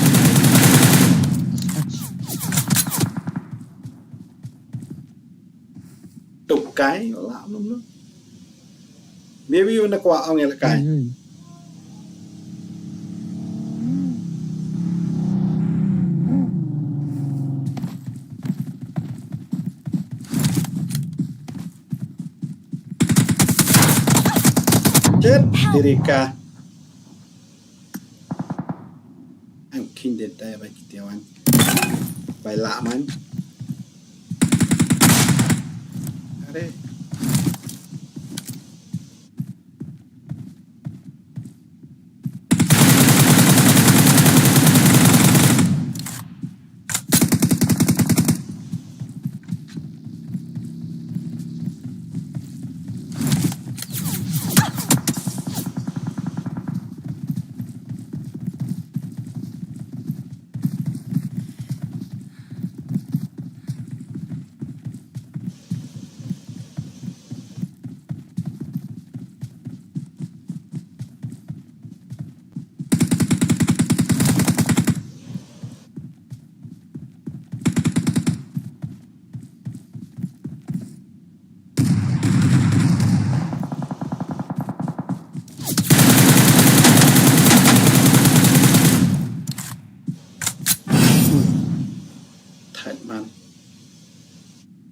Tục cái lạ lắm nữa. Maybe nó qua ông nghe là cái. Chết Erika. Anh kinh đến đây bài tiêu anh. Bài lạ mà anh. Đây.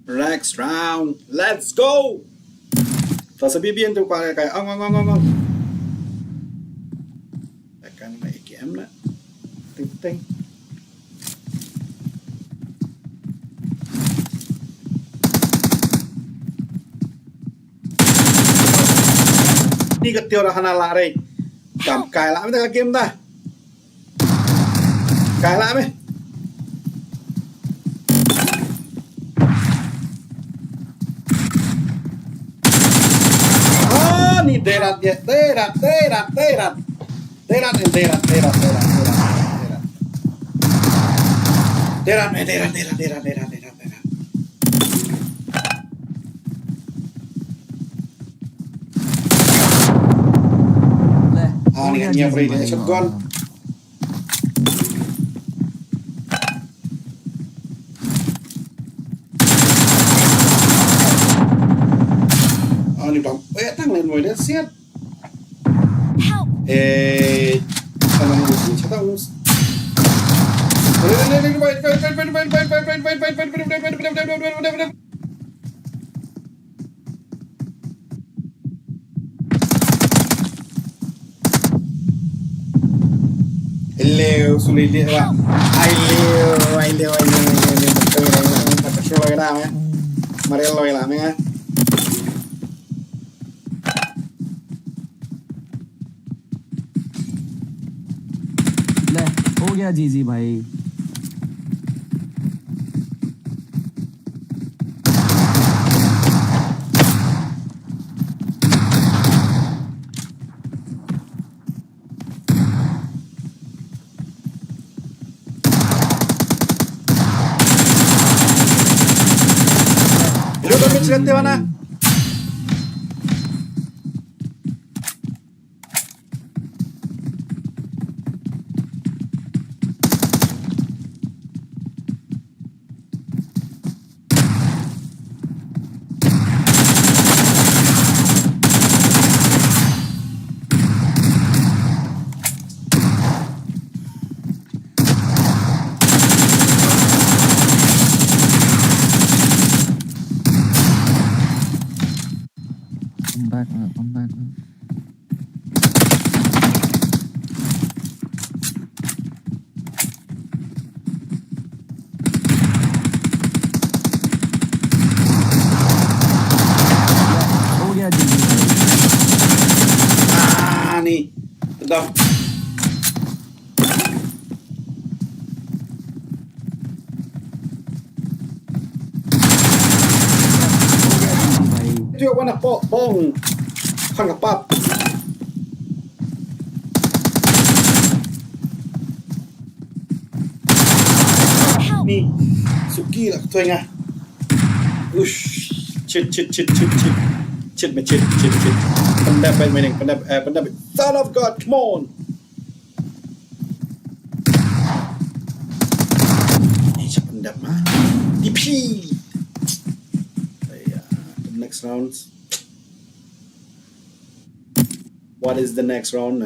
Next round, let's go. Ta sẽ biến từ qua cái ông. Cái này kiếm đó. Tinh. Đi cái tiêu là hana lạ đây. Cảm cài lại với cái game ta. Cài lại mấy. Ni terat. Ni kan nyiap ready shotgun. Ni bang, tăng lên ngồi đấy xiết. Thằng này chắc tao hello, sulit dia lah. I live. Tak sure lagi dah, ya. Mari loi lah, ya. हो गया जी भाई Lu tapi cerita mana? come back हो गया जी Nih, tetap. you wanna bong khang kapap ni suki lah tuai nga ush chit me chit pandap by meaning pandap son of god come on ni pandap mah DP the next rounds what is the next round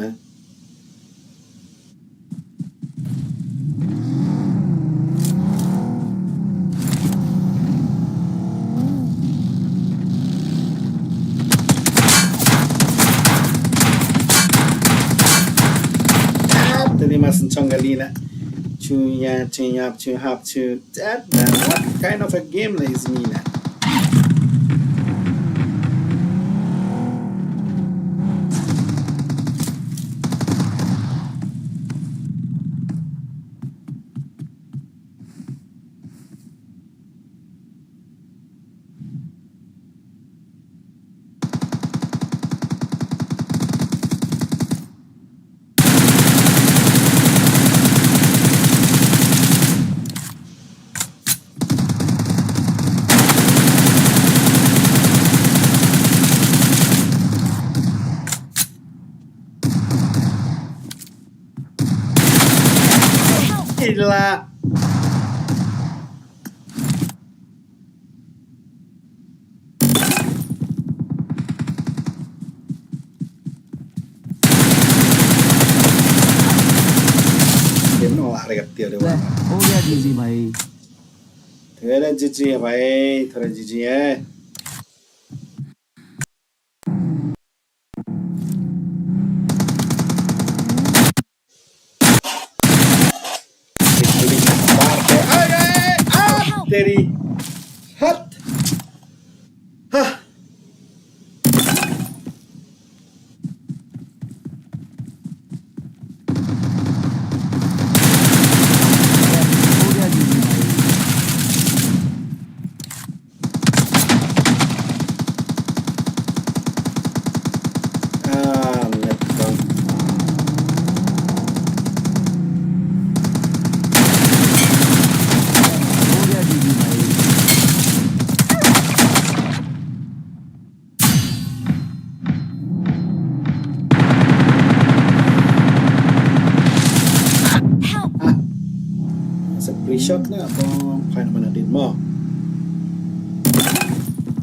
Terima sencong kali nak cuya cuap cuhap cu that what kind of a game is ni nak gila game nó lại gặp tiêu được हो गया जीजी भाई thế là GG à भाई thôi là GG ấy तेरी हट हाँ हो गया जीजी भाई let's go हो गया जीजी भाई sa pre-shot na apa kaya naman natin mo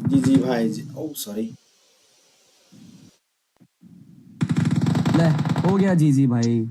GG भाई oh sorry ले हो गया जीजी भाई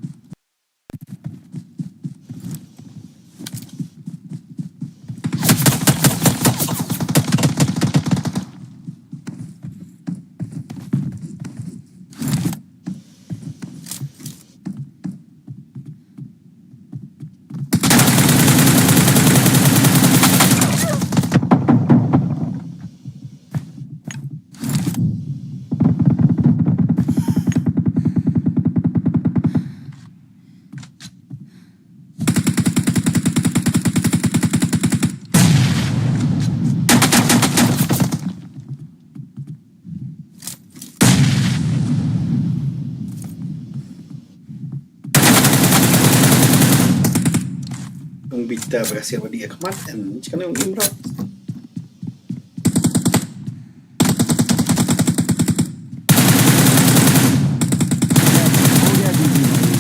ang bigta berhasil pada dia kematan jika yang imrot हो गया जीजी भाई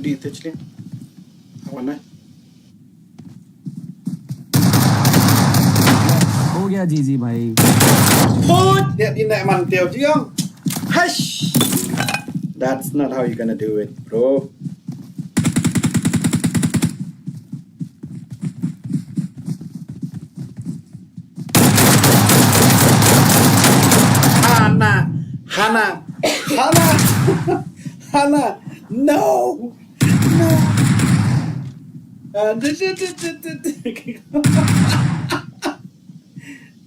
di touch dia awan lah हो गया जीजी भाई Put that in that mantel jiang hush that's not how you gonna do it bro Hana No. No.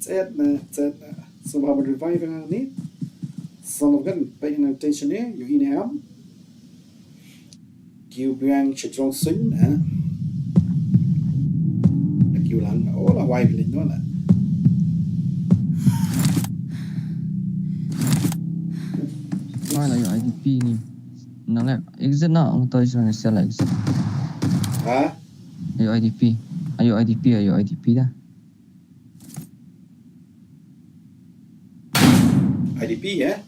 Chết nè, chết nè. So mà revive nga ni. Son of gun, pay attention here. You in am. Kill biang chitron sun. Kill lang. All a wife lin no na. Why là IDP ni? Nang lek exit na ang toy sa sel exit. Ha? Ayo IDP. Ayo IDP dah. IDP ya?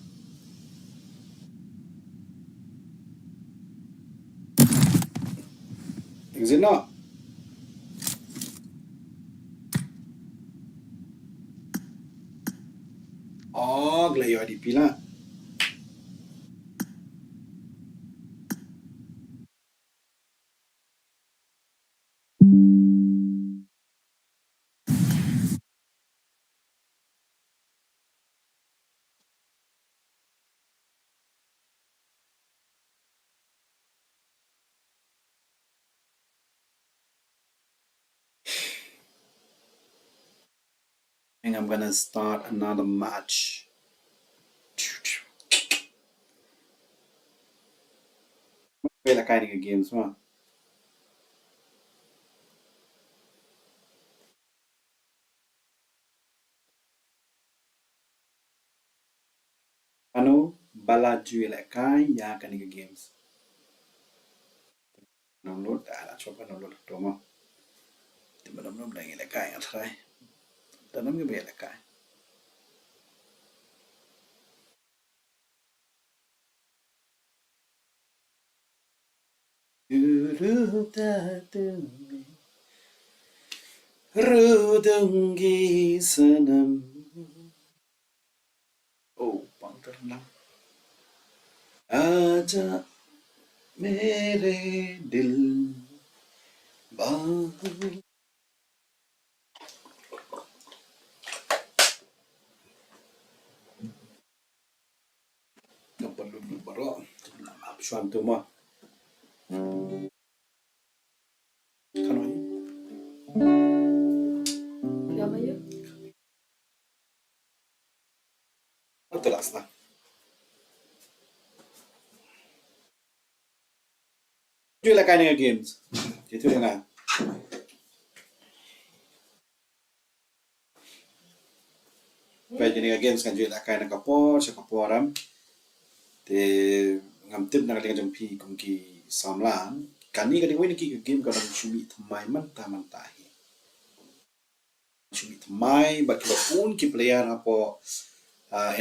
Exit na. Oh, glayo IDP lah. And I'm gonna start another match. Play like kind of games, man. Ano, bala jual like kind ya kind of games. Download, coba download tu mah. Tiba download lagi like kind atrai. Dan nama dia like kind. Rudungi sanam. Oh, bang terlam. आजा मेरे दिल बाहर no perlu bro absuan tu mah kan ni Yang ayo. betul lah jual lah kind of games itu dengan baik jenis games kan jual lah kind of kapor sekaporam te ngam tip nak dengan jampi kongki samlang kan ni kan ni ki game kan cumi thamai man tahi cumi thamai bak pun ki player apa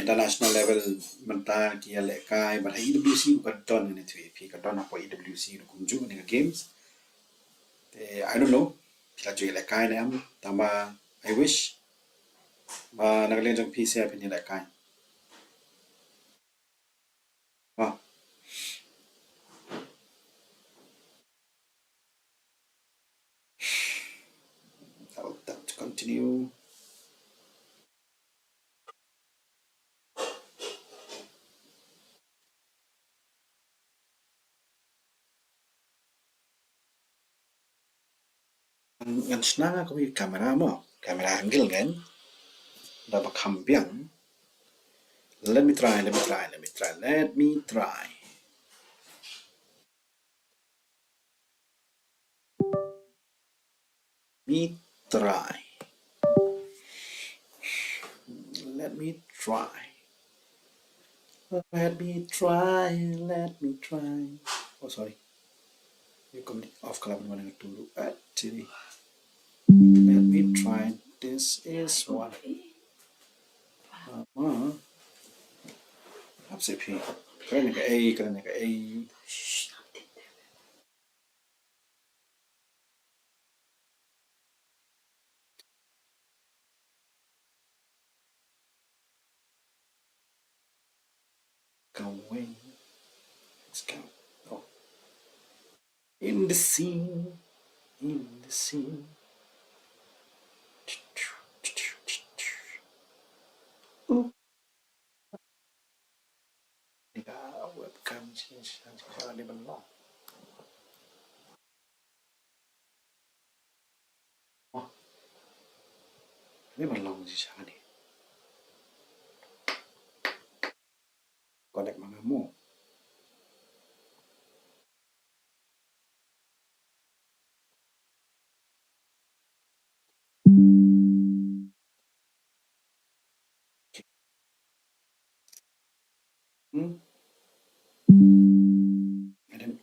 international level mental ki ale kai but IWC bukan don ni tu pi ka don apa IWC kunju ni games I don't know kita jual ale kai nam tama I wish ba naglen jang PC apa ni ale kai ah I'll tap to continue ngan senang aku pi kamera mo kamera angle kan dapat kambiang let me try let me try me try let me try let me try oh sorry you come off club one and two actually let me try this is one apa sih pi keren ke A go away let's go oh in the scene Ooh. Come change di belong. Oh, ini belong di sana ni. Connect mga mo. Hmm? And then,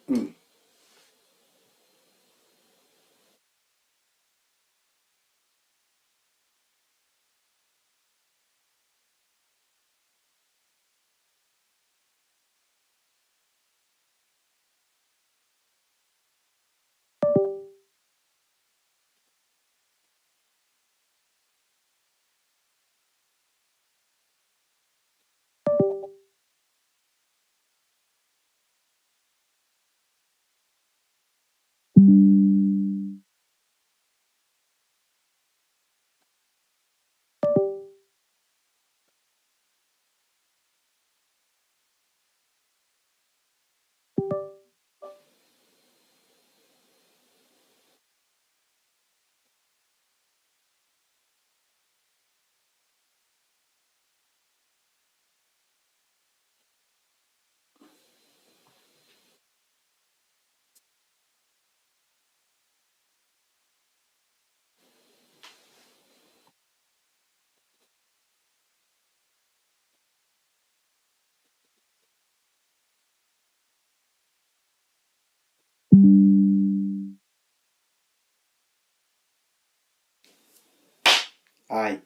ai.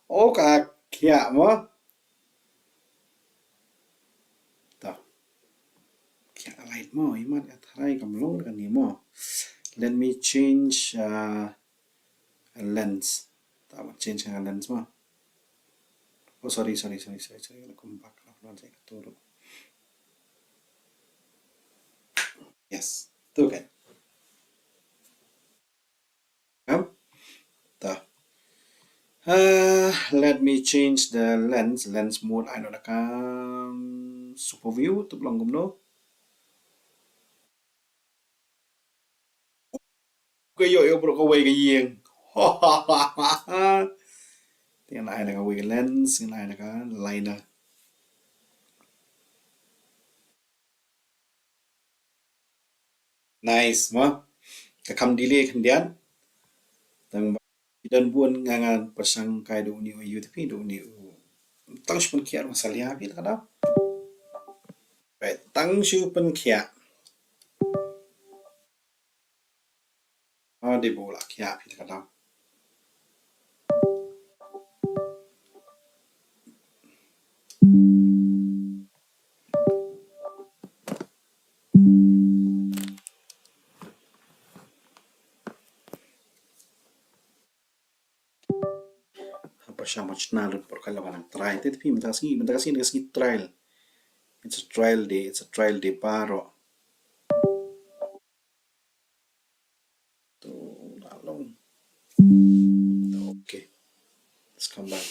Oh, kaya mo. Ta. Kaya light mo. Iman at haray kamlong kan ni mo. Let me change a lens. Tama, change ang lens mo. Oh, sorry. Kumpak lang sa katuro. Yes. Tu kan. Kam? Ta. Let me change the lens mode. I know nakam super view tu belum gumno. Yo bro ko way ka yeng. Tiếng lại là cái lens, tiếng lại là cái liner. Nice mo. Ka kam delay kan dian. Tang dan buon ngangan pasang kai do ni o UTP do ni o. Tang shpun kia masalia pi kada. Right, tang shpun kia. De bola kia pi kada. Pasang macam nalut por kala wanang try. Tapi minta kasi trial. It's a trial day paro. To lalong. Okay. Let's come back.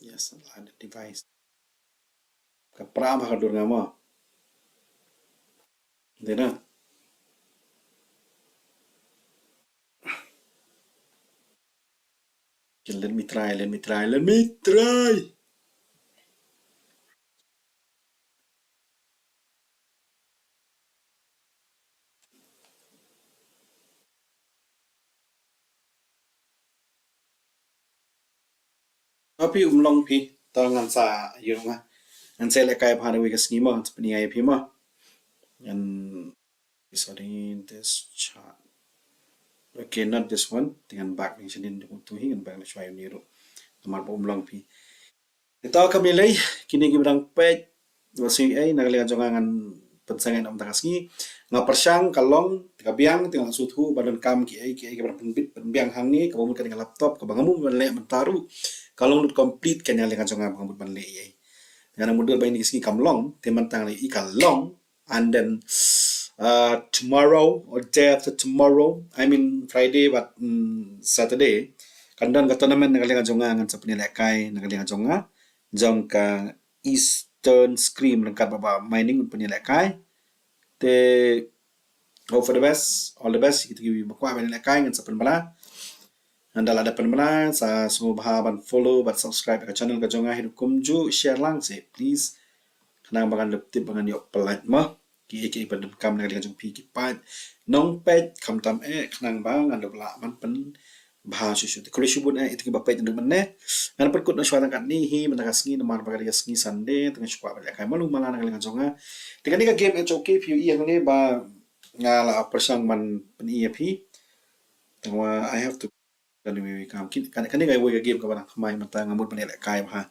Yes, ada device. Kapra makadur nga mo. Hindi na. Okay, let me try. Tapi umlong pi. Tangan sa yun nga. Ang sila kaya paano wikas ni mo. Ang paningay pi mo. And sorry, this chat. Okay, not this one. Tingnan back ng siya din tuhin. Ang back na siya yung niro. Naman po umlong pi. Ito kami lay. Kinigibang pet. Wasi ay nagalihan siya nga pansangan ang takas ni. Nga persyang kalong. Tikabiyang. Tingnan suthu. Badan kam ki ay kabarang penbiang hang ni. Kabamud ka ng laptop. Kabangamu manlay mentaru. Kalong lut complete kanya lihat siya nga bangamud manlay ay. Yang model ba ini kisi kamlong. Teman tang lay ikalong. And then tomorrow or day after tomorrow, I mean Friday but Saturday, kandan kata naman nagalingan jonga ngan sa panilakay nagalingan jonga jong ka East turn screen dekat baba mining punya lekai te hope for the best, all the best. Kita pergi bakwa punya lekai dengan sepen bala. Anda ada penmela sa semua bahaban follow but subscribe ke channel ke jonga hidup kumju share lang se please. Kenang bangan leptip bangan yok pelat mah. Ki pada kam dengan jong pi ki pat. Nong pet kam tam kenang bang anda bela man pen bahasa susu. Kalau syubun itu ki bapet nduk menne. Ngan perkut na syawatan kat ni hi menang sengi nomar bagai sengi Sunday tengah syukwa balik kai malu malah dengan jonga. Dengan ni game HOK PUE yang ni ba ngala persang man pen EAP. Tengwa I have to dan we kam kan ni kai we game ka bana mai mata ngamut pen kai ha.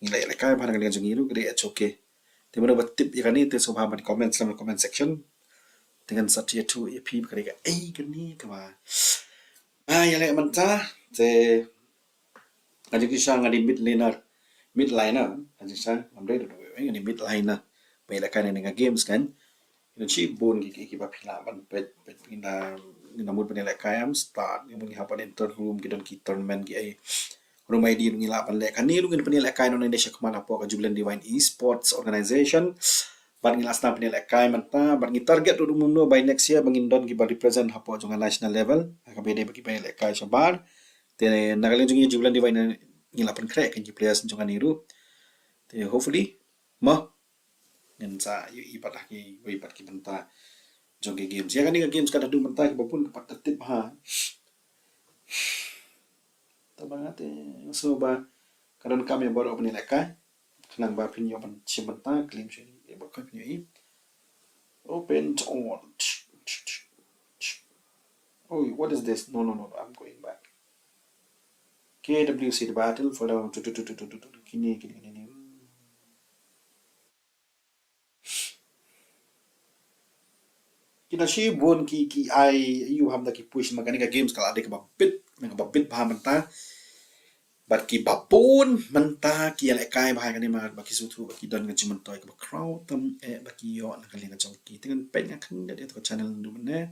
Ngilai kai ba dengan jongi ru gede HOK. Tiba tiba tip yang ni tu subhan di comment dalam comment section dengan satu itu EP berkata kan ni kama yang lain mentah te aja kisah ngadi midliner aja kisah ambil dulu ngadi midliner banyak kan dengan games kan itu cibun gigi bapila ban pet pina namun penilai kayam start yang mengapa enter room kita tournament gi rumah di ngila panlek kan ni lu ngin penilai kai non Indonesia kemana po ka jubilan divine esports organization ban ngila sta penilai kai manta ban ngi target du mundo by next year bangin don gi ba represent hapo jong national level ka bede bagi penilai kai sabar te nagalin jong jubilan divine ngila pan krek kan players jong niru te hopefully ma ngan sa yu ipat ki ipat ki banta jong games ya kan ni games kada du manta ki bapun pat tertib ha banget so ba kadang kami baru penilai kai kenang ba pinyo ban cimenta claim sini ya bakal pinyo i open on oh what is this no I'm going back KWC the battle for the kini kita si bon ki ai you have the ki push magani ka games kala de ka bit ba menta bat ki bapun menta ki ale kai bahai kan ma baki sutu baki don ngaji mentoi ka crowd tam baki yo na kali ngajong ki dengan pen ngakan dia to channel ndu mene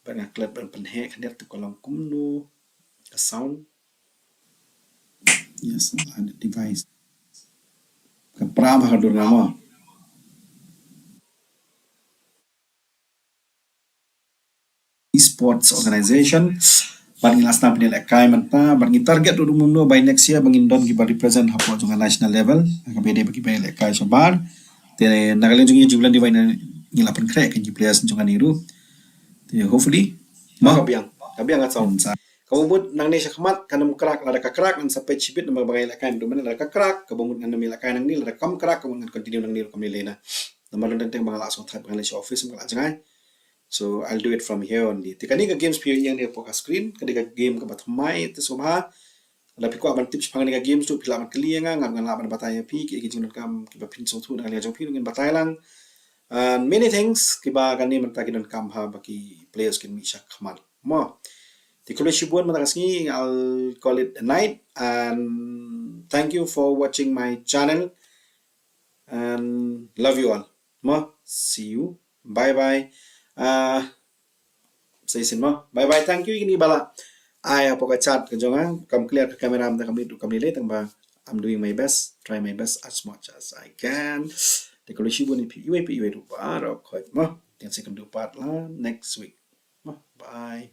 ba nga clip ban pen he kan dia to kolong kumnu ka sound yes on the device ka pra ba dur nama esports organization bangin last time penilai kai menta bangin target du mundo by next year bangin don gi ba represent hapo jong national level ka bede bagi penilai kai sabar te nagalin jong jubilan divine ngila pan krek kan players jong niru te hopefully ma kabiang at sound sa kabumut nang ni syakmat kanam krak lada ka krak an sampai cipit nama bagai lakan du mana lada ka krak kabumut nang nami lakan nang ni lada kam krak kabumut continue nang ni kam lena nama dan teng bangala so type bangala office bangala jangai. So I'll do it from here only. Tika ni ka games piyo yang dia poka screen, kadika game ka batmai te subha. Lapi ko aban tips pang ni ka games tu pila man kali nga ngam ngala ban bataya pi ki jinun kam ki ba pin so tu nang jong pi ngin batay lang. And many things ki ba kani man ta kinon kam ha baki players kin mi syak khamal. Mo. Tikule shibuan matakas ni I'll call it a night and thank you for watching my channel and love you all. Mo. See you. Bye bye. Say sin mo bye bye thank you ini bala ay apo ka chat ka jonga kam clear ka camera am ta kam itu kam nilai tang ba I'm doing my best try my best as much as I can te ko shi boni pi iwe tu para ko mo ten second do part la next week mo bye